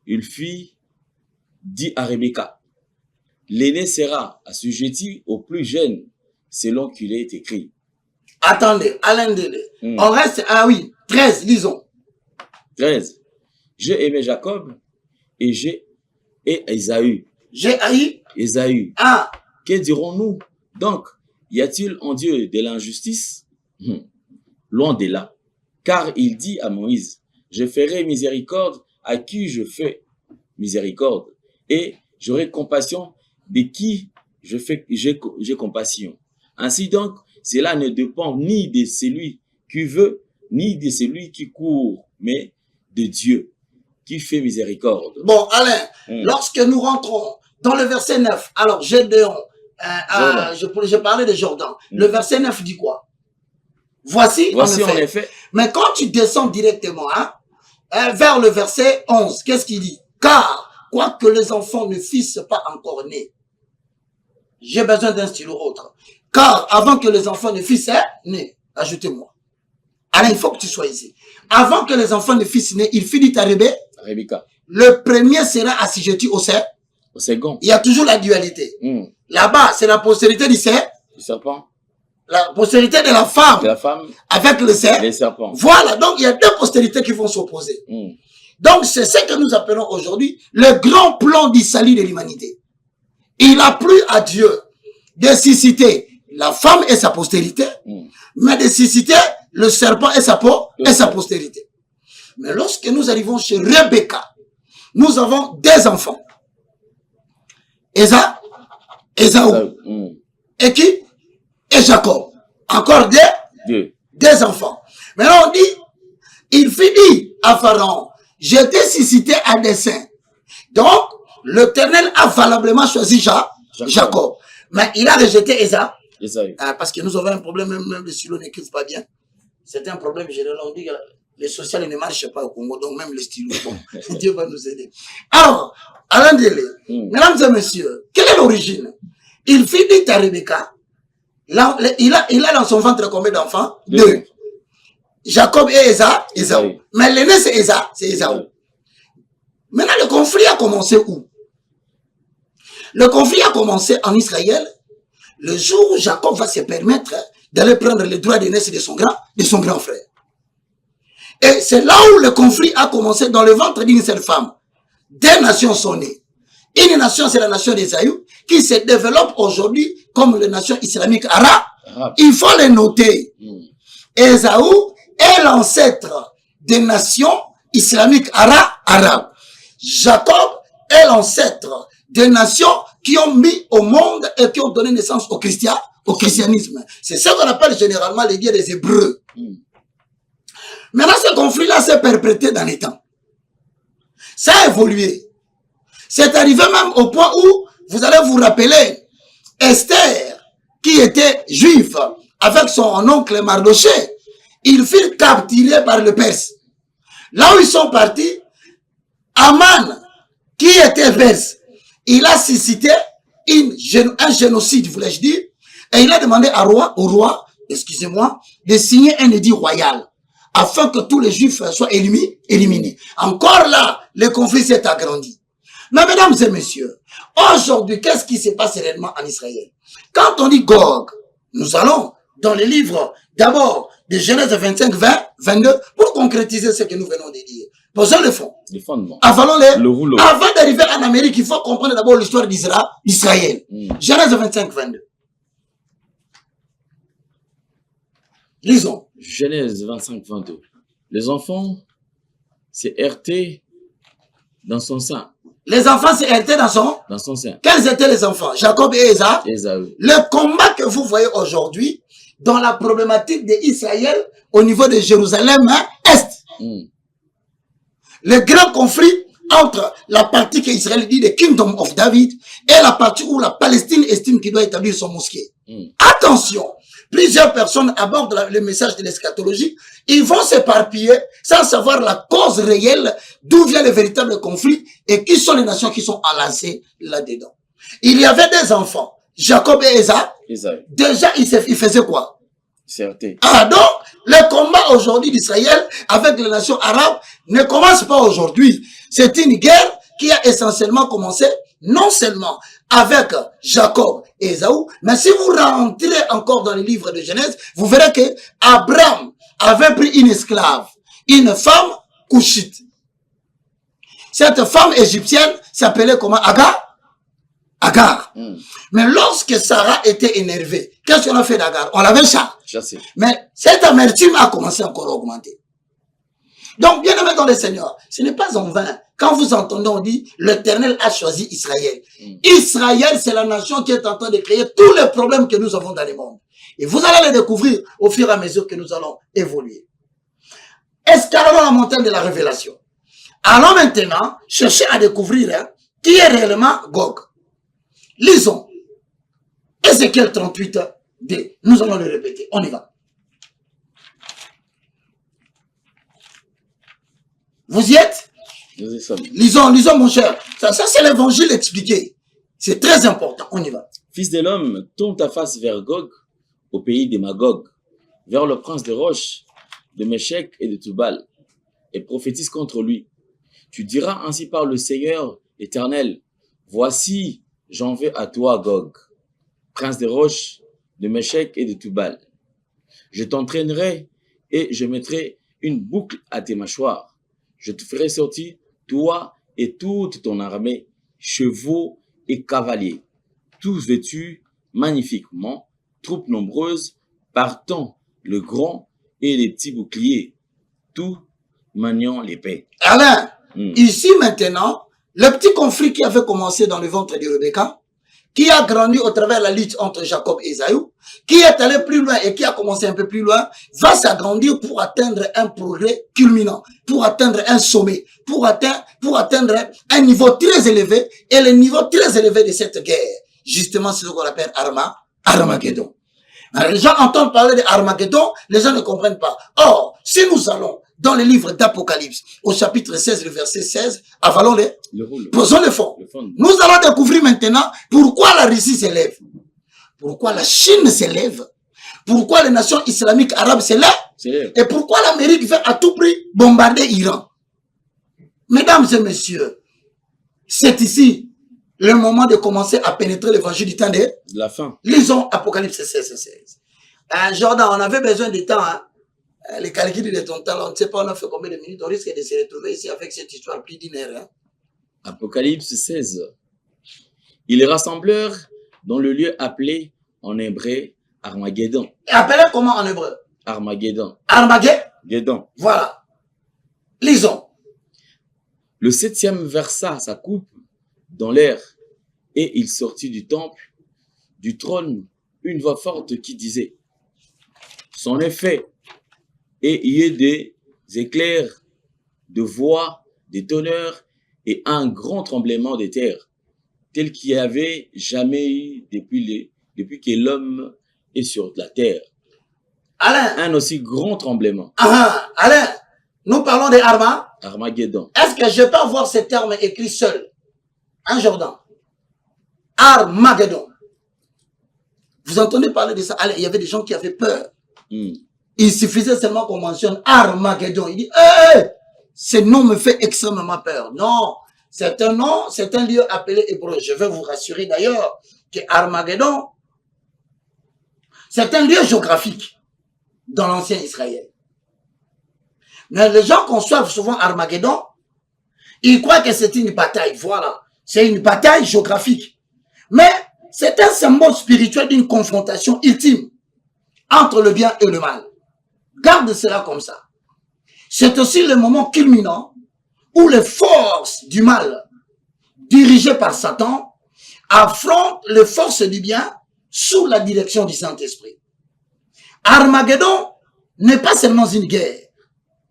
Il fit dit à Rebecca, l'aîné sera assujetti au plus jeune, selon qu'il est écrit. Attendez, Alain Délé. On reste, 13, lisons. 13. J'ai aimé Jacob et Ésaü. J'ai haï Ésaü. Que dirons-nous donc? Y a-t-il en Dieu de l'injustice? Loin de là. Car il dit à Moïse, je ferai miséricorde à qui je fais miséricorde, et j'aurai compassion de qui j'ai compassion. Ainsi donc, cela ne dépend ni de celui qui veut, ni de celui qui court, mais de Dieu qui fait miséricorde. Bon, Alain, lorsque nous rentrons dans le verset 9, alors Gédéon, je parlais de Jordan, le verset 9 dit quoi? Voici en effet. Mais quand tu descends directement vers le verset 11, qu'est-ce qu'il dit? Car, quoique les enfants ne fissent pas encore nés, j'ai besoin d'un stylo autre. Car avant que les enfants ne fissent nés, ajoutez-moi. Alors il faut que tu sois ici. Avant que les enfants ne fissent nés, il finit à Rebecca. Le premier sera assujetti au second. Il y a toujours la dualité. Là-bas, c'est la postérité du serpent. La postérité de la femme avec le serpent. Voilà, donc il y a deux postérités qui vont s'opposer. Donc c'est ce que nous appelons aujourd'hui le grand plan du salut de l'humanité. Il a plu à Dieu de susciter la femme et sa postérité, mais de susciter le serpent et sa postérité. Mais lorsque nous arrivons chez Rebecca, nous avons des enfants. Ésaü. Et qui? Et Jacob. Encore des enfants. Maintenant on dit, il fit dire à Pharaon, je t'ai suscité à dessein. Donc, l'Éternel a valablement choisi Jacob. Mais il a rejeté Ésaü. Parce que nous avons un problème, même les stylos n'écrivent pas bien. C'est un problème général. On dit que les sociales ne marchent pas au Congo, donc même les stylos. Bon, Dieu va nous aider. Alors, Alain Délé, mesdames et messieurs, quelle est l'origine? Il fit dire à Rebecca, il a dans son ventre combien d'enfants? Deux. Jacob et Ésaü. Mais l'aîné, c'est Ésaü. Maintenant, le conflit a commencé où? Le conflit a commencé en Israël le jour où Jacob va se permettre d'aller prendre le droit d'aînesse de son grand frère. Et c'est là où le conflit a commencé dans le ventre d'une seule femme. Des nations sont nées. Une nation, c'est la nation d'Ésaü, qui se développe aujourd'hui comme la nation islamique arabe. Il faut le noter. Ésaü est l'ancêtre des nations islamiques arabes. Jacob est l'ancêtre des nations qui ont mis au monde et qui ont donné naissance au christianisme. C'est ce qu'on appelle généralement les dieux des Hébreux. Maintenant, ce conflit-là s'est perpétré dans les temps. Ça a évolué. C'est arrivé même au point où, vous allez vous rappeler, Esther, qui était juive, avec son oncle Mardoché, ils furent capturés par le Perse. Là où ils sont partis, Aman, qui était perse, il a suscité un génocide, voulais-je dire, et il a demandé au roi, excusez-moi, de signer un édit royal, afin que tous les juifs soient éliminés. Encore là, le conflit s'est agrandi. Mais mesdames et messieurs, aujourd'hui, qu'est-ce qui se passe réellement en Israël? Quand on dit Gog, nous allons dans les livres, d'abord, de Genèse 25, 22, pour concrétiser ce que nous venons de dire. Posons le fond. Les fondements. Le rouleau. Avant d'arriver en Amérique, il faut comprendre d'abord l'histoire d'Israël. Genèse 25, 22. Lisons. Genèse 25, 22. Les enfants, c'est RT dans son sein. Les enfants, c'est RT dans son sein. Quels étaient les enfants? Jacob et Ésaü. Le combat que vous voyez aujourd'hui dans la problématique d'Israël au niveau de Jérusalem-Est. Le grand conflit entre la partie qu'Israël dit the Kingdom of David et la partie où la Palestine estime qu'il doit établir son mosquée. Attention, plusieurs personnes abordent le message de l'eschatologie, ils vont s'éparpiller sans savoir la cause réelle d'où vient le véritable conflit et qui sont les nations qui sont enlacées là-dedans. Il y avait des enfants, Jacob et Ésaü. Déjà, ils faisaient quoi? Certes. Ah, donc, le combat aujourd'hui d'Israël avec les nations arabes ne commence pas aujourd'hui. C'est une guerre qui a essentiellement commencé non seulement avec Jacob et Ésaü, mais si vous rentrez encore dans les livres de Genèse, vous verrez que Abraham avait pris une esclave, une femme couchite. Cette femme égyptienne s'appelait comment? Agar. Mais lorsque Sarah était énervée, qu'est-ce qu'on a fait d'Agar? On l'avait chassé. Mais cette amertume a commencé encore à augmenter. Donc, bien aimé dans le Seigneur, ce n'est pas en vain. Quand vous entendez, on dit, l'Éternel a choisi Israël. Israël, c'est la nation qui est en train de créer tous les problèmes que nous avons dans le monde. Et vous allez les découvrir au fur et à mesure que nous allons évoluer. Escaladons la montagne de la révélation. Allons maintenant chercher à découvrir qui est réellement Gog. Lisons. Ézéchiel 38, D. Nous allons le répéter. On y va. Vous y êtes? Lisons mon cher. Ça c'est l'évangile expliqué. C'est très important. On y va. Fils de l'homme, tourne ta face vers Gog, au pays des Magog, vers le prince de Roche, de Méchec et de Tubal, et prophétise contre lui. Tu diras ainsi par le Seigneur éternel, voici, j'en veux à toi, Gog, prince de Roche, de Méchec et de Tubal. Je t'entraînerai et je mettrai une boucle à tes mâchoires. Je te ferai sortir, toi et toute ton armée, chevaux et cavaliers, tous vêtus magnifiquement, troupes nombreuses, partant le grand et les petits boucliers, tous maniant l'épée. Alain, ici maintenant, le petit conflit qui avait commencé dans le ventre de Rebecca, qui a grandi au travers de la lutte entre Jacob et Esaü, qui est allé plus loin et qui a commencé un peu plus loin, va s'agrandir pour atteindre un progrès culminant, pour atteindre un sommet, pour atteindre un niveau très élevé, et le niveau très élevé de cette guerre, justement, c'est ce qu'on appelle Armageddon. Alors, les gens entendent parler de Armageddon, les gens ne comprennent pas. Or, si nous allons dans le livre d'Apocalypse, au chapitre 16, le verset 16, posons le fond. Nous allons découvrir maintenant pourquoi la Russie s'élève, pourquoi la Chine s'élève, pourquoi les nations islamiques arabes s'élèvent, et pourquoi l'Amérique veut à tout prix bombarder l'Iran. Mesdames et messieurs, c'est ici le moment de commencer à pénétrer l'évangile du temps de la fin. Lisons Apocalypse 16. Jordan, on avait besoin de temps, hein? Les calculs de ton temps, on ne sait pas, on a fait combien de minutes, on risque de se retrouver ici avec cette histoire plus d'une heure. Hein? Apocalypse 16. Ils rassemblèrent dans le lieu appelé en hébreu Armageddon. Appelé comment en hébreu? Armageddon. Armageddon. Voilà. Lisons. Le 7e versa sa coupe dans l'air, et il sortit du temple, du trône, une voix forte qui disait: C'en est fait, et il y a des éclairs, de voix, des tonnerres, et un grand tremblement de terre, tel qu'il n'y avait jamais eu depuis que l'homme est sur la terre. Alain. Un aussi grand tremblement. Alain, nous parlons de Armageddon. Est-ce que je peux avoir ce terme écrit seul? Un Jordan. Armageddon. Vous entendez parler de ça? Allez, il y avait des gens qui avaient peur. Il suffisait seulement qu'on mentionne Armageddon. Il dit, ce nom me fait extrêmement peur. Non, c'est un nom, c'est un lieu appelé hébreu. Je vais vous rassurer d'ailleurs que Armageddon, c'est un lieu géographique dans l'ancien Israël. Mais les gens conçoivent souvent Armageddon, ils croient que c'est une bataille. Voilà. C'est une bataille géographique. Mais c'est un symbole spirituel d'une confrontation ultime entre le bien et le mal. Garde cela comme ça. C'est aussi le moment culminant où les forces du mal, dirigées par Satan, affrontent les forces du bien sous la direction du Saint-Esprit. Armageddon n'est pas seulement une guerre,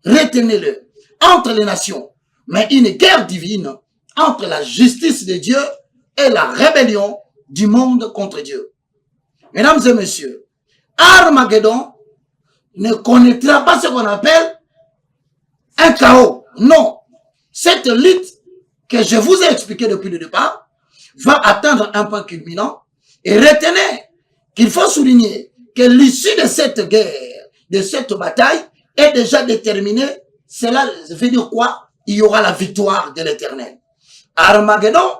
retenez-le, entre les nations, mais une guerre divine entre la justice de Dieu et la rébellion du monde contre Dieu. Mesdames et messieurs, Armageddon ne connaîtra pas ce qu'on appelle un chaos. Non. Cette lutte que je vous ai expliquée depuis le départ va atteindre un point culminant. Et retenez qu'il faut souligner que l'issue de cette guerre, de cette bataille, est déjà déterminée. Cela veut dire quoi? Il y aura la victoire de l'Éternel. Armageddon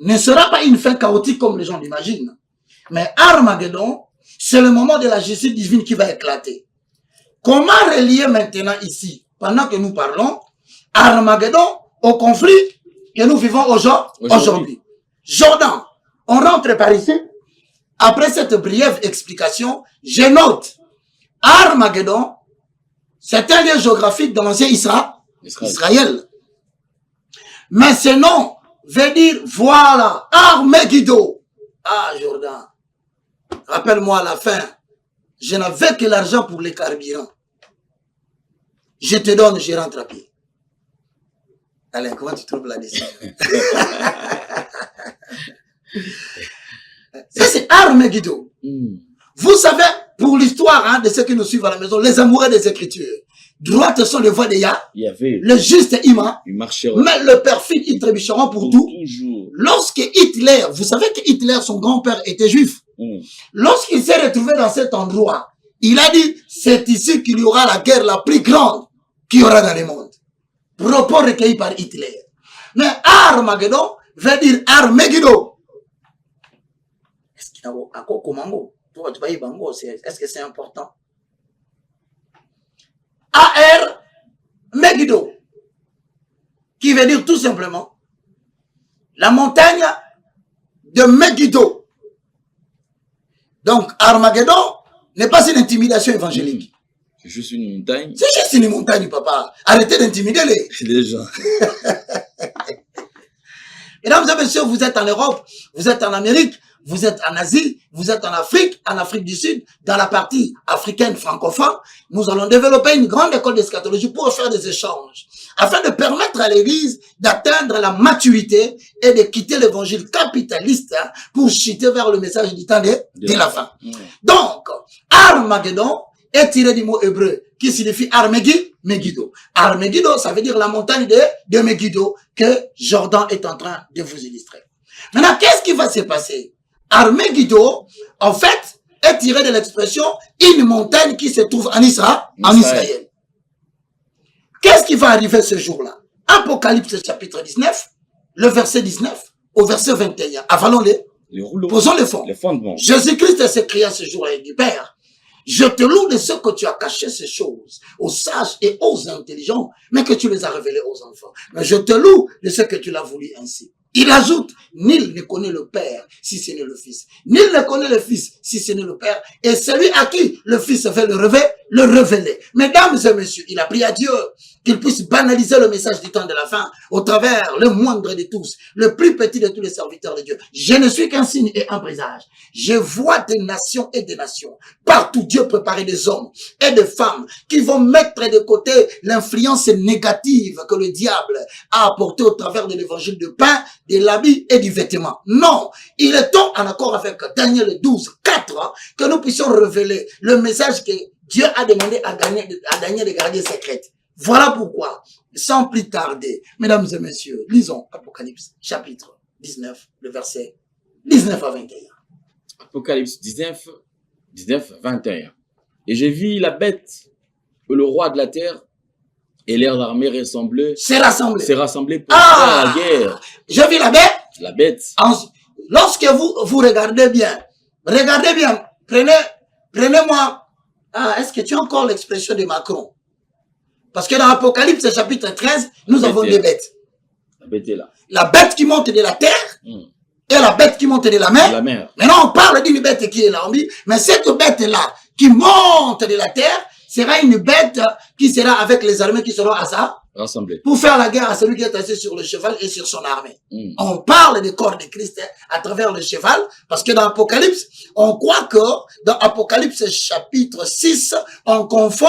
ne sera pas une fin chaotique comme les gens l'imaginent. Mais Armageddon, c'est le moment de la justice divine qui va éclater. Comment relier maintenant ici, pendant que nous parlons, Armageddon au conflit que nous vivons aujourd'hui? Jordan, on rentre par ici. Après cette brève explication, je note Armageddon, c'est un lieu géographique dans l'ancien Israël. Mais ce nom veut dire, voilà, Armageddon. Ah, Jordan, rappelle-moi à la fin, je n'avais que l'argent pour les carburants. Je te donne, je rentre à pied. Alain, comment tu trouves la décision? Ça, c'est Armageddon. Vous savez, pour l'histoire de ceux qui nous suivent à la maison, les amoureux des Écritures, droites sont les voies de Yahvé, le juste Ima, mais le perfide, ils trébucheront pour tout. Lorsque Hitler, vous savez que Hitler, son grand-père, était juif. Lorsqu'il s'est retrouvé dans cet endroit, il a dit, c'est ici qu'il y aura la guerre la plus grande qu'il y aura dans le monde. Propos recueillis par Hitler. Mais Armageddon veut dire Armageddon. Est-ce qu'il y a un comment? Est-ce que c'est important? A-R Megiddo, qui veut dire tout simplement la montagne de Megiddo. Donc Armageddon n'est pas une intimidation évangélique. C'est juste une montagne. C'est juste une montagne, papa. Arrêtez d'intimider Les gens. Mesdames et messieurs, vous êtes en Europe, vous êtes en Amérique, vous êtes en Asie, vous êtes en Afrique du Sud, dans la partie africaine francophone. Nous allons développer une grande école d'eschatologie pour faire des échanges, afin de permettre à l'Église d'atteindre la maturité et de quitter l'évangile capitaliste pour chuter vers le message du temps de la fin. Donc, Armageddon est tiré du mot hébreu qui signifie Megiddo. Megiddo, ça veut dire la montagne de Megiddo que Jordan est en train de vous illustrer. Maintenant, qu'est-ce qui va se passer? Megiddo, en fait, est tiré de l'expression une montagne qui se trouve en Israël. Qu'est-ce qui va arriver ce jour-là? Apocalypse chapitre 19, le verset 19 au verset 21. Avalons-les. Posons les fonds. Les fondements. Jésus-Christ s'écria ce jour-là et dit, Père, je te loue de ce que tu as caché ces choses aux sages et aux intelligents, mais que tu les as révélées aux enfants. Mais je te loue de ce que tu l'as voulu ainsi. Il ajoute, nul ne connaît le Père si ce n'est le Fils. Nul ne connaît le Fils si ce n'est le Père. Et celui à qui le Fils veut le révéler. Mesdames et messieurs, il a prié à Dieu qu'il puisse banaliser le message du temps de la fin au travers le moindre de tous, le plus petit de tous les serviteurs de Dieu. Je ne suis qu'un signe et un présage. Je vois des nations et des nations. Partout, Dieu préparait des hommes et des femmes qui vont mettre de côté l'influence négative que le diable a apportée au travers de l'évangile de pain, de l'habit et du vêtement. Non, il est temps, en accord avec Daniel 12, 4, que nous puissions révéler le message que Dieu a demandé à Daniel de garder secrète. Voilà pourquoi, sans plus tarder, mesdames et messieurs, lisons Apocalypse chapitre 19, le verset 19 à 21. Apocalypse 19, 21. Et j'ai vu la bête, le roi de la terre, et l'air d'armée s'est rassemblé pour faire la guerre. J'ai vu la bête. La bête. Lorsque vous regardez bien, prenez-moi. Est-ce que tu as encore l'expression de Macron? Parce que dans Apocalypse chapitre 13, nous avons des bêtes. La bête est là. La bête qui monte de la terre et la bête qui monte de la mer. Maintenant, on parle d'une bête qui est là. On dit, mais cette bête-là qui monte de la terre sera une bête qui sera avec les armées qui seront à ça. Rassemblées. Pour faire la guerre à celui qui est assis sur le cheval et sur son armée. On parle du corps de Christ à travers le cheval, parce que dans Apocalypse, on croit que dans Apocalypse chapitre 6, on confond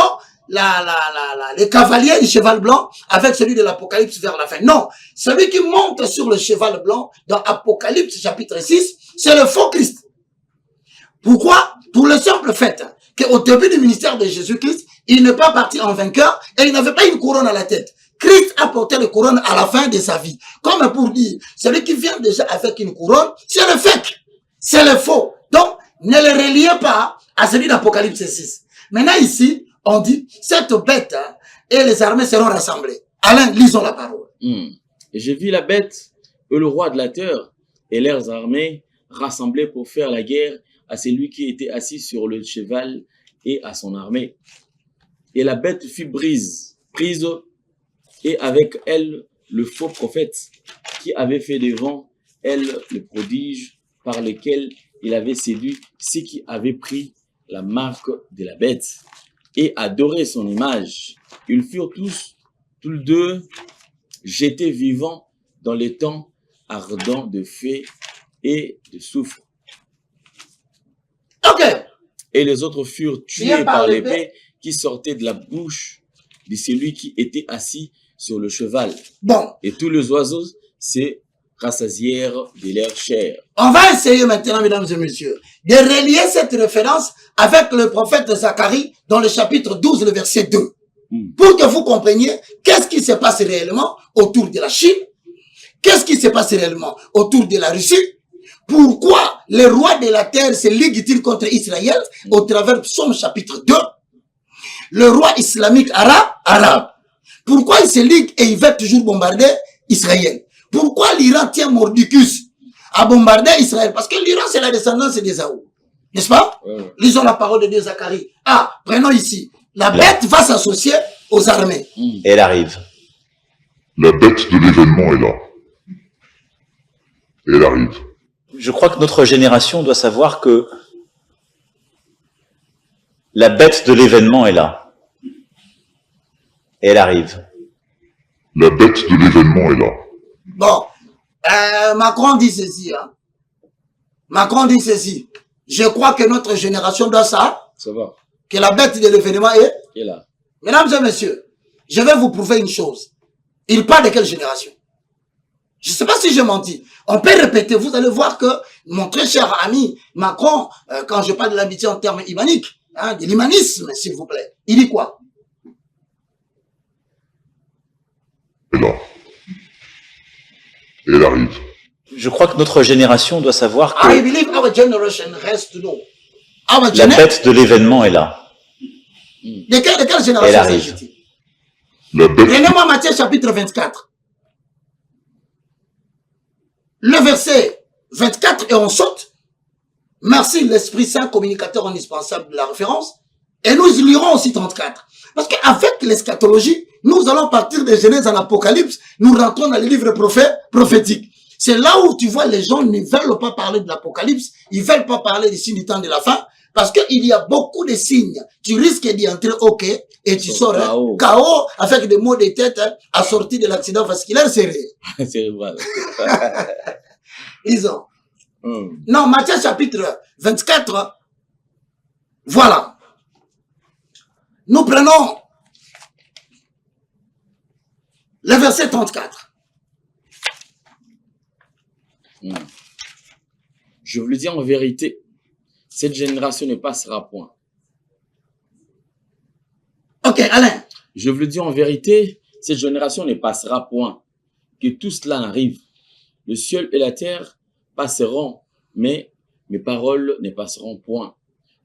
les cavaliers du cheval blanc avec celui de l'Apocalypse vers la fin. Non, celui qui monte sur le cheval blanc dans Apocalypse chapitre 6, c'est le faux Christ. Pourquoi? Pour le simple fait qu'au début du ministère de Jésus-Christ, il n'est pas parti en vainqueur et il n'avait pas une couronne à la tête. Christ a porté la couronne à la fin de sa vie. Comme pour dire, celui qui vient déjà avec une couronne, c'est le fake, c'est le faux. Donc, ne le reliez pas à celui d'Apocalypse 6. Maintenant ici, on dit, cette bête et les armées seront rassemblées. Alain, lisons la parole. Et j'ai vu la bête et le roi de la terre et leurs armées rassemblés pour faire la guerre à celui qui était assis sur le cheval et à son armée. Et la bête fut prise, et avec elle le faux prophète qui avait fait devant elle le prodige par lequel il avait séduit ceux qui avaient pris la marque de la bête et adoré son image. Ils furent tous deux jetés vivants dans les temps ardents de feu et de soufre. Ok. Et les autres furent tués par l'épée qui sortait de la bouche de celui qui était assis sur le cheval. Bon. Et tous les oiseaux se rassasièrent de leur chair. On va essayer maintenant, mesdames et messieurs, de relier cette référence avec le prophète Zacharie dans le chapitre 12, le verset 2. Pour que vous compreniez qu'est-ce qui se passe réellement autour de la Chine, qu'est-ce qui se passe réellement autour de la Russie, pourquoi les rois de la terre se liguent-ils contre Israël au travers de Psaume chapitre 2, le roi islamique arabe. Pourquoi il se ligue et il veut toujours bombarder Israël? Pourquoi l'Iran tient Mordicus à bombarder Israël? Parce que l'Iran, c'est la descendance des Aou. N'est-ce pas? Lisons la parole de Dieu, Zacharie. Prenons ici. La bête va s'associer aux armées. Elle arrive. La bête de l'événement est là. Elle arrive. Je crois que notre génération doit savoir que la bête de l'événement est là. Et elle arrive. La bête de l'événement est là. Bon, Macron dit ceci. Hein. Macron dit ceci. Je crois que notre génération doit ça. Ça va. Que la bête de l'événement est là. Mesdames et messieurs, je vais vous prouver une chose. Il parle de quelle génération? Je ne sais pas si j'ai menti. On peut répéter. Vous allez voir que mon très cher ami Macron, quand je parle de l'amitié en termes imaniques, hein, de l'humanisme, s'il vous plaît, il dit quoi? Est là. Et elle arrive. Je crois que notre génération doit savoir que I believe our generation has to know. Our la generation. bête de l'événement est là. De quelle Elle génération arrive. s'agit-il? La bête Prenez-moi Matthieu chapitre 24. Le verset 24 et on saute. Merci l'Esprit Saint, communicateur indispensable de la référence. Et nous lirons aussi 34. Parce qu'avec l'eschatologie, nous allons partir de Genèse en Apocalypse, nous rentrons dans les livres prophétiques. C'est là où tu vois les gens ne veulent pas parler de l'Apocalypse, ils veulent pas parler des signes du temps de la fin, parce qu'il y a beaucoup de signes. Tu risques d'y entrer, ok, et tu sors KO avec des maux de tête assortis de l'accident vasculaire serré. C'est vrai. Ils ont. Non, Matthieu chapitre 24, voilà. Nous prenons le verset 34. Je vous le dis en vérité, cette génération ne passera point. Ok, Alain. Je vous le dis en vérité, cette génération ne passera point. Que tout cela n'arrive. Le ciel et la terre passeront, mais mes paroles ne passeront point.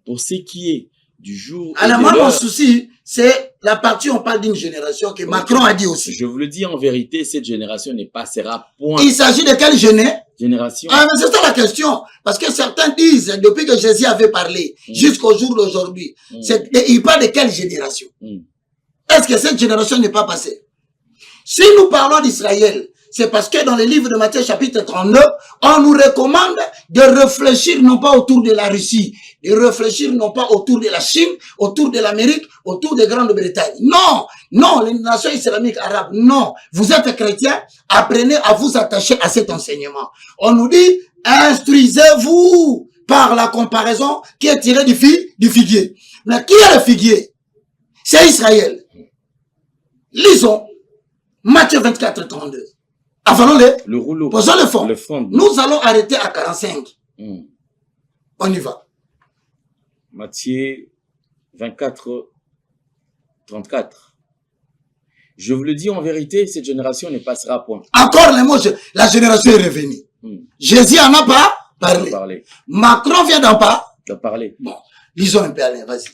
Pour ce qui est du jour et Alors de moi, mon l'heure, souci, c'est la partie où on parle d'une génération que Macron a dit aussi. je vous le dis en vérité, cette génération ne passera point. Il s'agit de quelle Génération. Ah, mais c'est ça la question. Parce que certains disent, depuis que Jésus avait parlé, jusqu'au jour d'aujourd'hui, il parle de quelle génération? Est-ce que cette génération n'est pas passée? Si nous parlons d'Israël, c'est parce que dans le livre de Matthieu chapitre 39, on nous recommande de réfléchir non pas autour de la Russie, de réfléchir non pas autour de la Chine, autour de l'Amérique, autour de Grande-Bretagne. Non, non, les nations islamiques arabes, non. Vous êtes chrétiens, apprenez à vous attacher à cet enseignement. On nous dit, instruisez-vous par la comparaison qui est tirée du figuier. Mais qui est le figuier? C'est Israël. Lisons Matthieu 24, 32. Avalons-le. Le rouleau. Posons le fond. Le fond. Nous allons arrêter à 45. On y va. Matthieu 24, 34. Je vous le dis en vérité, cette génération ne passera point. Encore les mots, la génération est revenue. Jésus en a pas parlé. Macron vient d'en parler. Bon, lisons un peu, Alain, vas-y.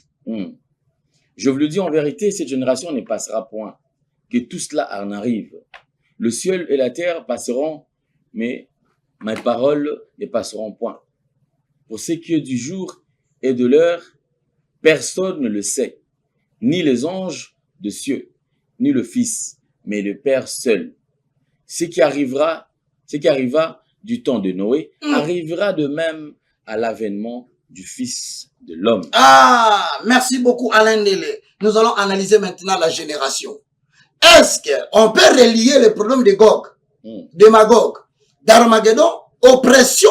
Je vous le dis en vérité, cette génération ne passera point. Que tout cela en arrive. Le ciel et la terre passeront, mais mes paroles ne passeront point. Pour ce qui est du jour et de l'heure, personne ne le sait, ni les anges de cieux, ni le Fils, mais le Père seul. Ce qui arriva du temps de Noé, arrivera de même à l'avènement du Fils de l'homme. Ah, merci beaucoup Alain Nélé. Nous allons analyser maintenant la génération. Est-ce qu'on peut relier le problème de Gog, de Magog, d'Armageddon, aux pressions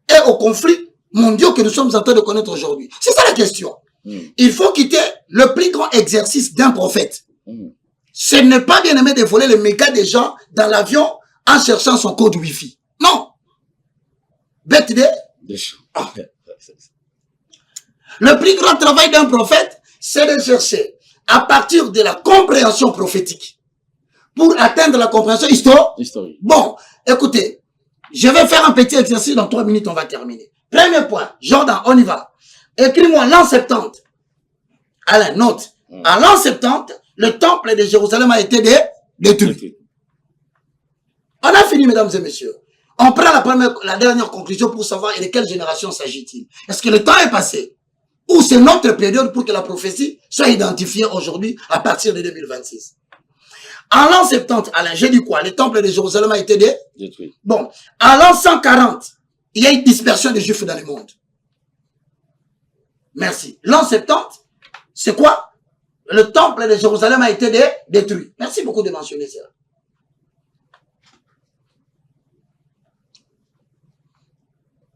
et aux conflits mondiaux que nous sommes en train de connaître aujourd'hui? C'est ça la question. Il faut quitter le plus grand exercice d'un prophète. Ce n'est pas bien aimé de voler les mégas des gens dans l'avion en cherchant son code Wi-Fi. Non. Bête de... Le plus grand travail d'un prophète, c'est de chercher à partir de la compréhension prophétique pour atteindre la compréhension historique. Bon, écoutez, je vais faire un petit exercice dans 3 minutes, on va terminer. Premier point, Jordan, on y va. Écris-moi l'an 70. Alain, note. En l'an 70, le temple de Jérusalem a été détruit. On a fini, mesdames et messieurs. On prend la dernière conclusion pour savoir de quelle génération s'agit-il. Est-ce que le temps est passé? Ou c'est notre période pour que la prophétie soit identifiée aujourd'hui à partir de 2026. En l'an 70, Alain, j'ai dit quoi? Le temple de Jérusalem a été détruit. Bon, en l'an 140, il y a une dispersion des Juifs dans le monde. Merci. L'an 70, c'est quoi? le temple de Jérusalem a été détruit. Merci beaucoup de mentionner cela.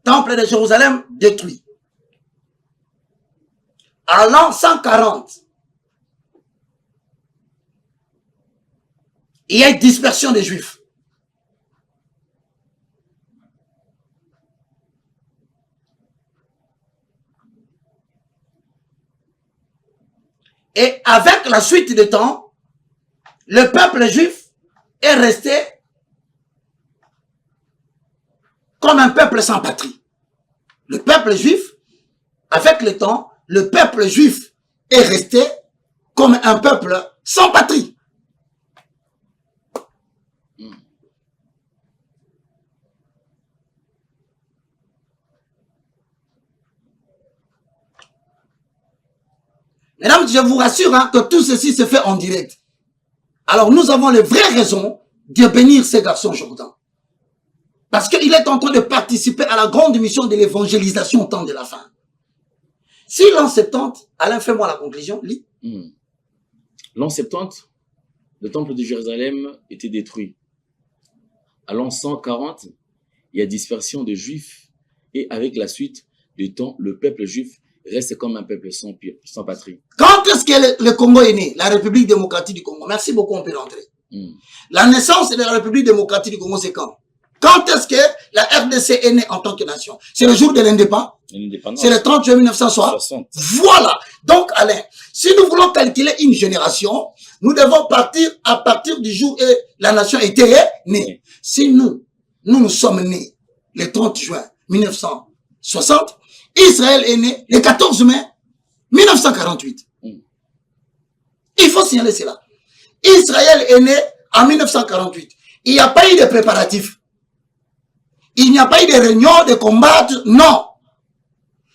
Temple de Jérusalem détruit. À l'an 140, il y a une dispersion des Juifs. Et avec la suite du temps, le peuple juif est resté comme un peuple sans patrie. Le peuple juif, avec le temps, le peuple juif est resté comme un peuple sans patrie. Mesdames, je vous rassure que tout ceci se fait en direct. Alors nous avons les vraies raisons de bénir ces garçons Jourdain. Parce qu'il est en train de participer à la grande mission de l'évangélisation au temps de la fin. Si l'an 70, Alain, fais-moi la conclusion, lis. L'an 70, le temple de Jérusalem était détruit. À l'an 140, il y a dispersion de Juifs et avec la suite du temps, le peuple juif reste comme un peuple sans patrie. Quand est-ce que le Congo est né? La République démocratique du Congo. Merci beaucoup, on peut rentrer. La naissance de la République démocratique du Congo, c'est quand? Quand est-ce que la RDC est née en tant que nation? C'est le jour de l'indépendance. C'est le 30 juin 1960. Voilà. Donc, Alain, si nous voulons calculer une génération, nous devons partir à partir du jour où la nation était née. Si nous sommes nés le 30 juin 1960, Israël est né le 14 mai 1948. Il faut signaler cela. Israël est né en 1948. Il n'y a pas eu de préparatifs. Il n'y a pas eu de réunion, de combat. Non.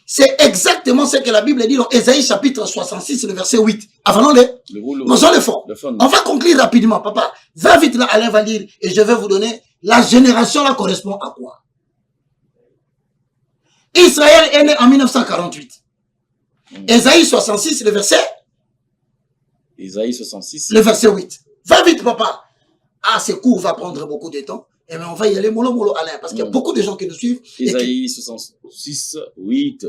C'est exactement ce que la Bible dit dans Ésaïe chapitre 66, le verset 8. Avant le fond. On va conclure rapidement, papa. Va vite là, Alain va lire et je vais vous donner la génération là correspond à quoi. Israël est né en 1948. Ésaïe 66, le verset. Ésaïe 66. Le verset 8. Va vite, papa. Ah, ce cours va prendre beaucoup de temps. Et bien, on va y aller mollo, Alain, parce qu'il y a beaucoup de gens qui nous suivent. Ésaïe 66, 8.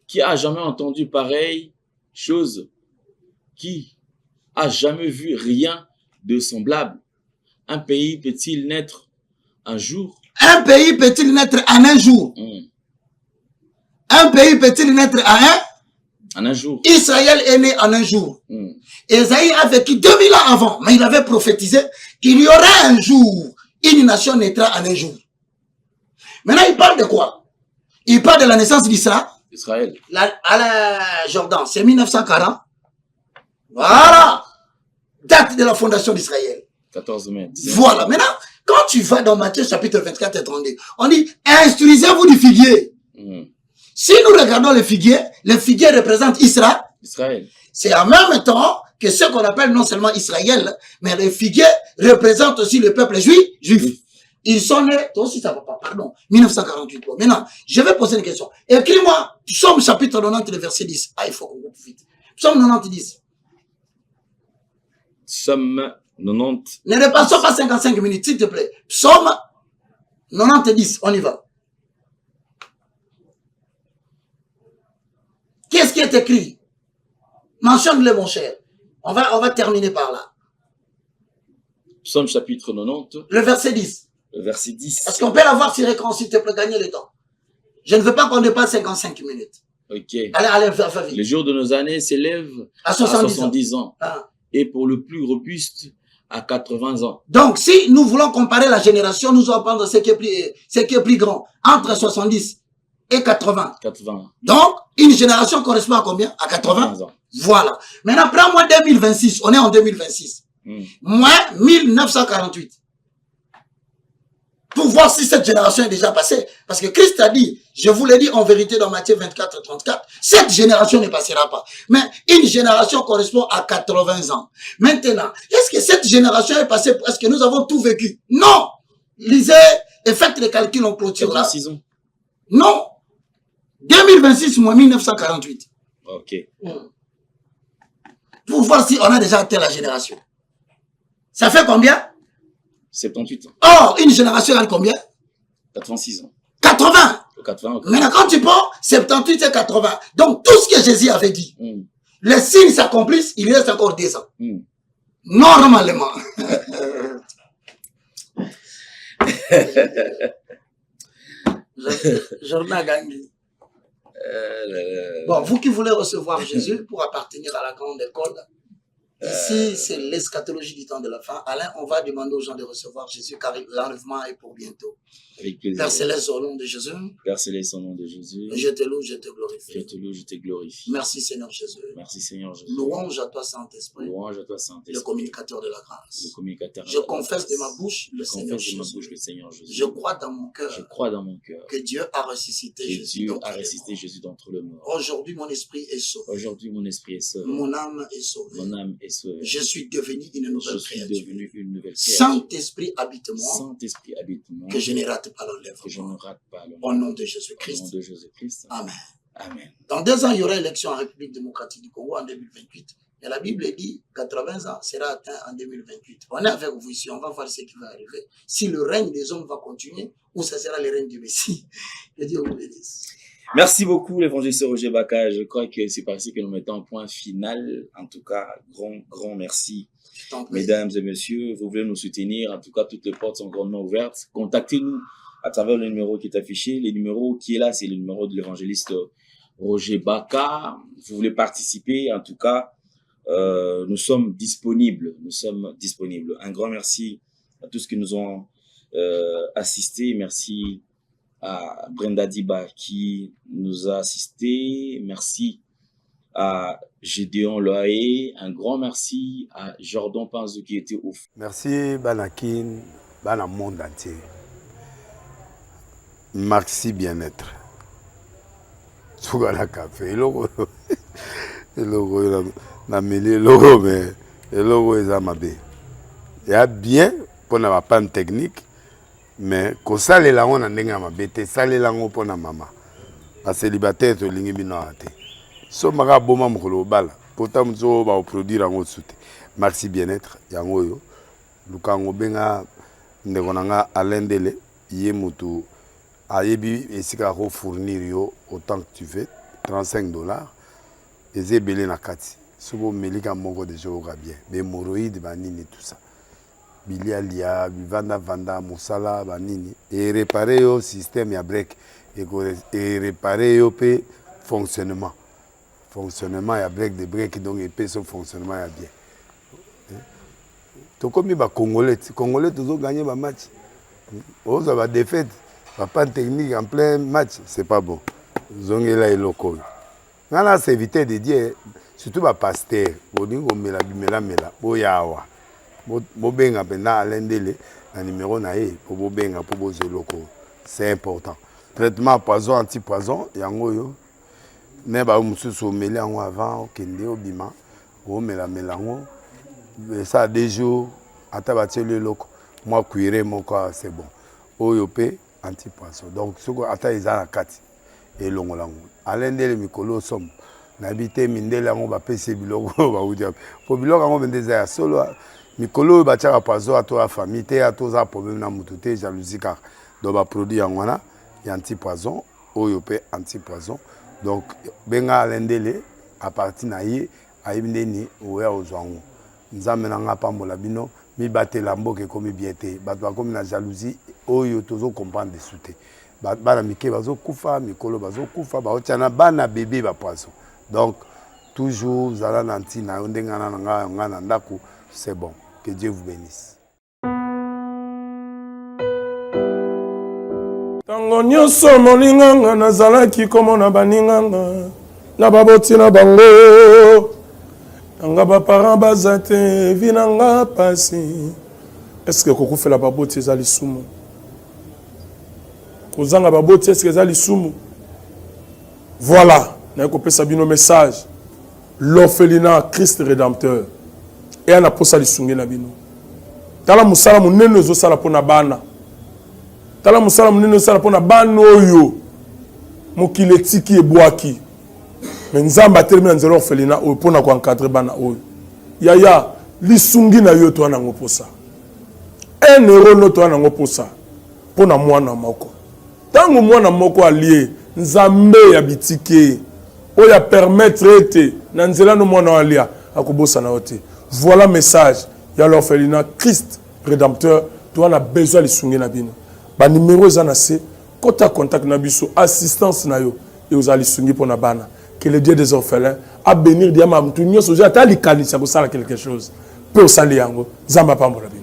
Qui a jamais entendu pareille chose? Qui a jamais vu rien de semblable? Un pays peut-il naître un jour? Un pays peut-il naître en un jour? Un pays peut-il naître en un jour? Israël est né en un jour. Ésaïe a vécu 2000 ans avant, mais il avait prophétisé qu'il y aura un jour, une nation naîtra en un jour. Maintenant, il parle de quoi? Il parle de la naissance d'Israël. Israël. Alain Jourdain, c'est 1940. Voilà. Date de la fondation d'Israël. 14 mai. Voilà. Maintenant, quand tu vas dans Matthieu chapitre 24 et 32, on dit, instruisez-vous du figuier. Si nous regardons le figuier représente Israël. C'est en même temps que ce qu'on appelle non seulement Israël, mais le figuier représente aussi le peuple juif. Ils sont nés, toi aussi ça va pas, pardon, 1948. Maintenant, je vais poser une question. Écris-moi, Psaume chapitre 90, le verset 10. Ah, il faut qu'on coupe vite. Psaume 90, 10. Psaume 90. Ne repassons pas 55 minutes, s'il te plaît. Psaume 90, 10. On y va. Qu'est-ce qui est écrit? Mentionne-le, mon cher. On va terminer par là. Psaume chapitre 90. Le verset 10. Le verset 10. Est-ce qu'on peut l'avoir sur écran, s'il te plaît, gagner le temps? Je ne veux pas qu'on dépasse 55 minutes. Ok. Allez, va vite. Les jours de nos années s'élèvent à 70 ans. Et pour le plus robuste, à 80 ans. Donc, si nous voulons comparer la génération, nous allons prendre ce qui est plus grand. Entre 70 et 80. 80. Donc, une génération correspond à combien? À 80 ans. Voilà. Maintenant, prends-moi 2026. On est en 2026. Moins 1948. Pour voir si cette génération est déjà passée. Parce que Christ a dit, je vous l'ai dit en vérité dans Matthieu 24, 34, cette génération ne passera pas. Mais une génération correspond à 80 ans. Maintenant, est-ce que cette génération est passée parce que nous avons tout vécu? Non! Lisez et faites les calculs en clôture là. 86 ans. Non! 2026 moins 1948. Ok. pour voir si on a déjà atteint la génération. Ça fait combien? 78 ans. Or, une génération a combien? 86 ans. 80. 80 ans. Maintenant, quand tu prends 78 et 80, donc tout ce que Jésus avait dit, les signes s'accomplissent, il reste encore 10 ans. Normalement. Jordan a gagné. Bon, vous qui voulez recevoir Jésus pour appartenir à la grande école, ici c'est l'eschatologie du temps de la fin. Alain, on va demander aux gens de recevoir Jésus car l'enlèvement est pour bientôt. Avec plaisir. Père Céleste, au nom de Jésus. Père Céleste, au nom de Jésus. Je te loue, je te glorifie. Je te loue, je te glorifie. Merci Seigneur Jésus. Merci Seigneur Jésus. Louange à toi Saint-Esprit. Louange à toi Saint-Esprit. Le communicateur de la grâce. Le communicateur. Je confesse de ma bouche le Seigneur Jésus. Je crois dans mon cœur. Je crois dans mon cœur. Que Dieu a ressuscité Jésus. Dieu a ressuscité Jésus d'entre les morts. Aujourd'hui mon esprit est sauvé. Aujourd'hui mon esprit est sauvé. Mon âme est sauvée. Mon âme est sauvée. Je suis devenu une nouvelle créature. Je suis devenu une nouvelle créature. Saint-Esprit habite-moi. Saint-Esprit habite-moi. Que je ne rate pas l'enlèvement. Que je ne rate pas l'enlèvement. Au nom de Jésus-Christ. Au nom de Jésus-Christ. Amen. Amen. Dans 2 ans, il y aura élection en République démocratique du Congo en 2028. Et la Bible dit 80 ans sera atteint en 2028. On est avec vous ici, on va voir ce qui va arriver. Si le règne des hommes va continuer ou ça sera le règne du Messie. Que Dieu vous bénisse. Merci beaucoup, l'évangéliste Roger Baka. Je crois que c'est par ici que nous mettons un point final. En tout cas, grand merci. Mesdames et messieurs, vous voulez nous soutenir. En tout cas, toutes les portes sont grandement ouvertes. Contactez-nous à travers le numéro qui est affiché. Le numéro qui est là, c'est le numéro de l'évangéliste Roger Baka. Vous voulez participer, en tout cas, nous sommes disponibles. Un grand merci à tous qui nous ont assistés. Merci à Brenda Diba qui nous a assistés. Merci à Gédéon Loaé. Un grand merci à Jordan Panzo qui était au... Merci Banakin, Bana monde entier. Merci bien-être. Sougala café, logo na mêlé logo mais logo est amabé. Il y a bien pour na panne technique mais ko sale la on ndenge amabé te sale la ngo pour na mama. Ba célibataire to lingi bino ate. So maka boma mukolo bala pourtant mzo ba produire ngo soute. Merci bien-être yango yo. Lukango benga ndeko nanga alendele yé mutu ayebi esika ko fournir yo autant que tu veux $35 et belé na kati sobo melika moko de joga bien be moroïde banini tout ça bilialia vanda musala banini et réparer yo système ya break et réparer yo pe fonctionnement ya break de break donc et pe son fonctionnement ya bien to comme ba congolais toujours gagner ba match on ça va défaite. Papa technique en plein match, c'est pas bon. Zongela et loco. Nana c'est éviter de dire surtout ba pasteur, bodingo mela boyawa. Bobenga penda alendele na numéro na ye pour bobenga pour bozo loco. C'est important. Traitement poison anti-poison yango yo. Ne ba mususu meli yango avant okende obima. O mela ngo. Ça 2 jours ata ba tele loco. Moi cuire mon corps c'est bon. Oyope anti-poisson. Donc, ce que ata ezala kati et longolango. Alendele mikolo som. Nabité mindele ngo ba pese biloko ba udia. Po biloko ngo bendeza ya solo mikolo ba tchaka poisson ato la famille te ato za problème na mututé jalousie car do ba produit yangwana ya anti-poisson, oyope anti-poisson. Donc, benga alendele à partir na ye ayibindeni oya ozwango. Nzambe na nga pambola bino mi batela mboke komi bien te bato bakomi na jalousie oyo tozo comprendre dessous te bana mike bazo kufa mikolo bazo kufa baotiana bana bébé ba poisson donc toujours zala na ntina yo ndenge na nga na ndako c'est bon que Dieu vous bénisse. Tango nyonso molinganga nazalaki komona baninganga na baboti na bango Anga ba parents bazate vinanga pasi. Est-ce que koko fait la baboti ezali sumu? Kozanga baboti est-ce que ezali sumu? Voilà, na ko pesa bino message. L'orphelinat Christ rédempteur. Et ana posa lisungi na bino. Tala musala munene zo sala pona bana. Tala musala munene zo sala pona bana oyo. Mokileti ki ebwaki. Mais nzamba termina nzelo orphelinat oyo pona ko encadrer bana oyo. yaya lisungi na yo to na ngoposa 1 euro no to na ngoposa pona mwana moko tango mwana moko allié nzambe ya bitike oya permettre ete na nzela no mwana alia akobosa na ote. Voilà message ya l'orphelinat Christ rédempteur to na besoin lisungi na bino ba numéro za na se kota contact na biso assistance na yo et aux alisungi pona bana. Que le Dieu des orphelins a bénir diama mtu nyoso ja ta likanisa ko sala quelque chose peut sali yango zamba pambola.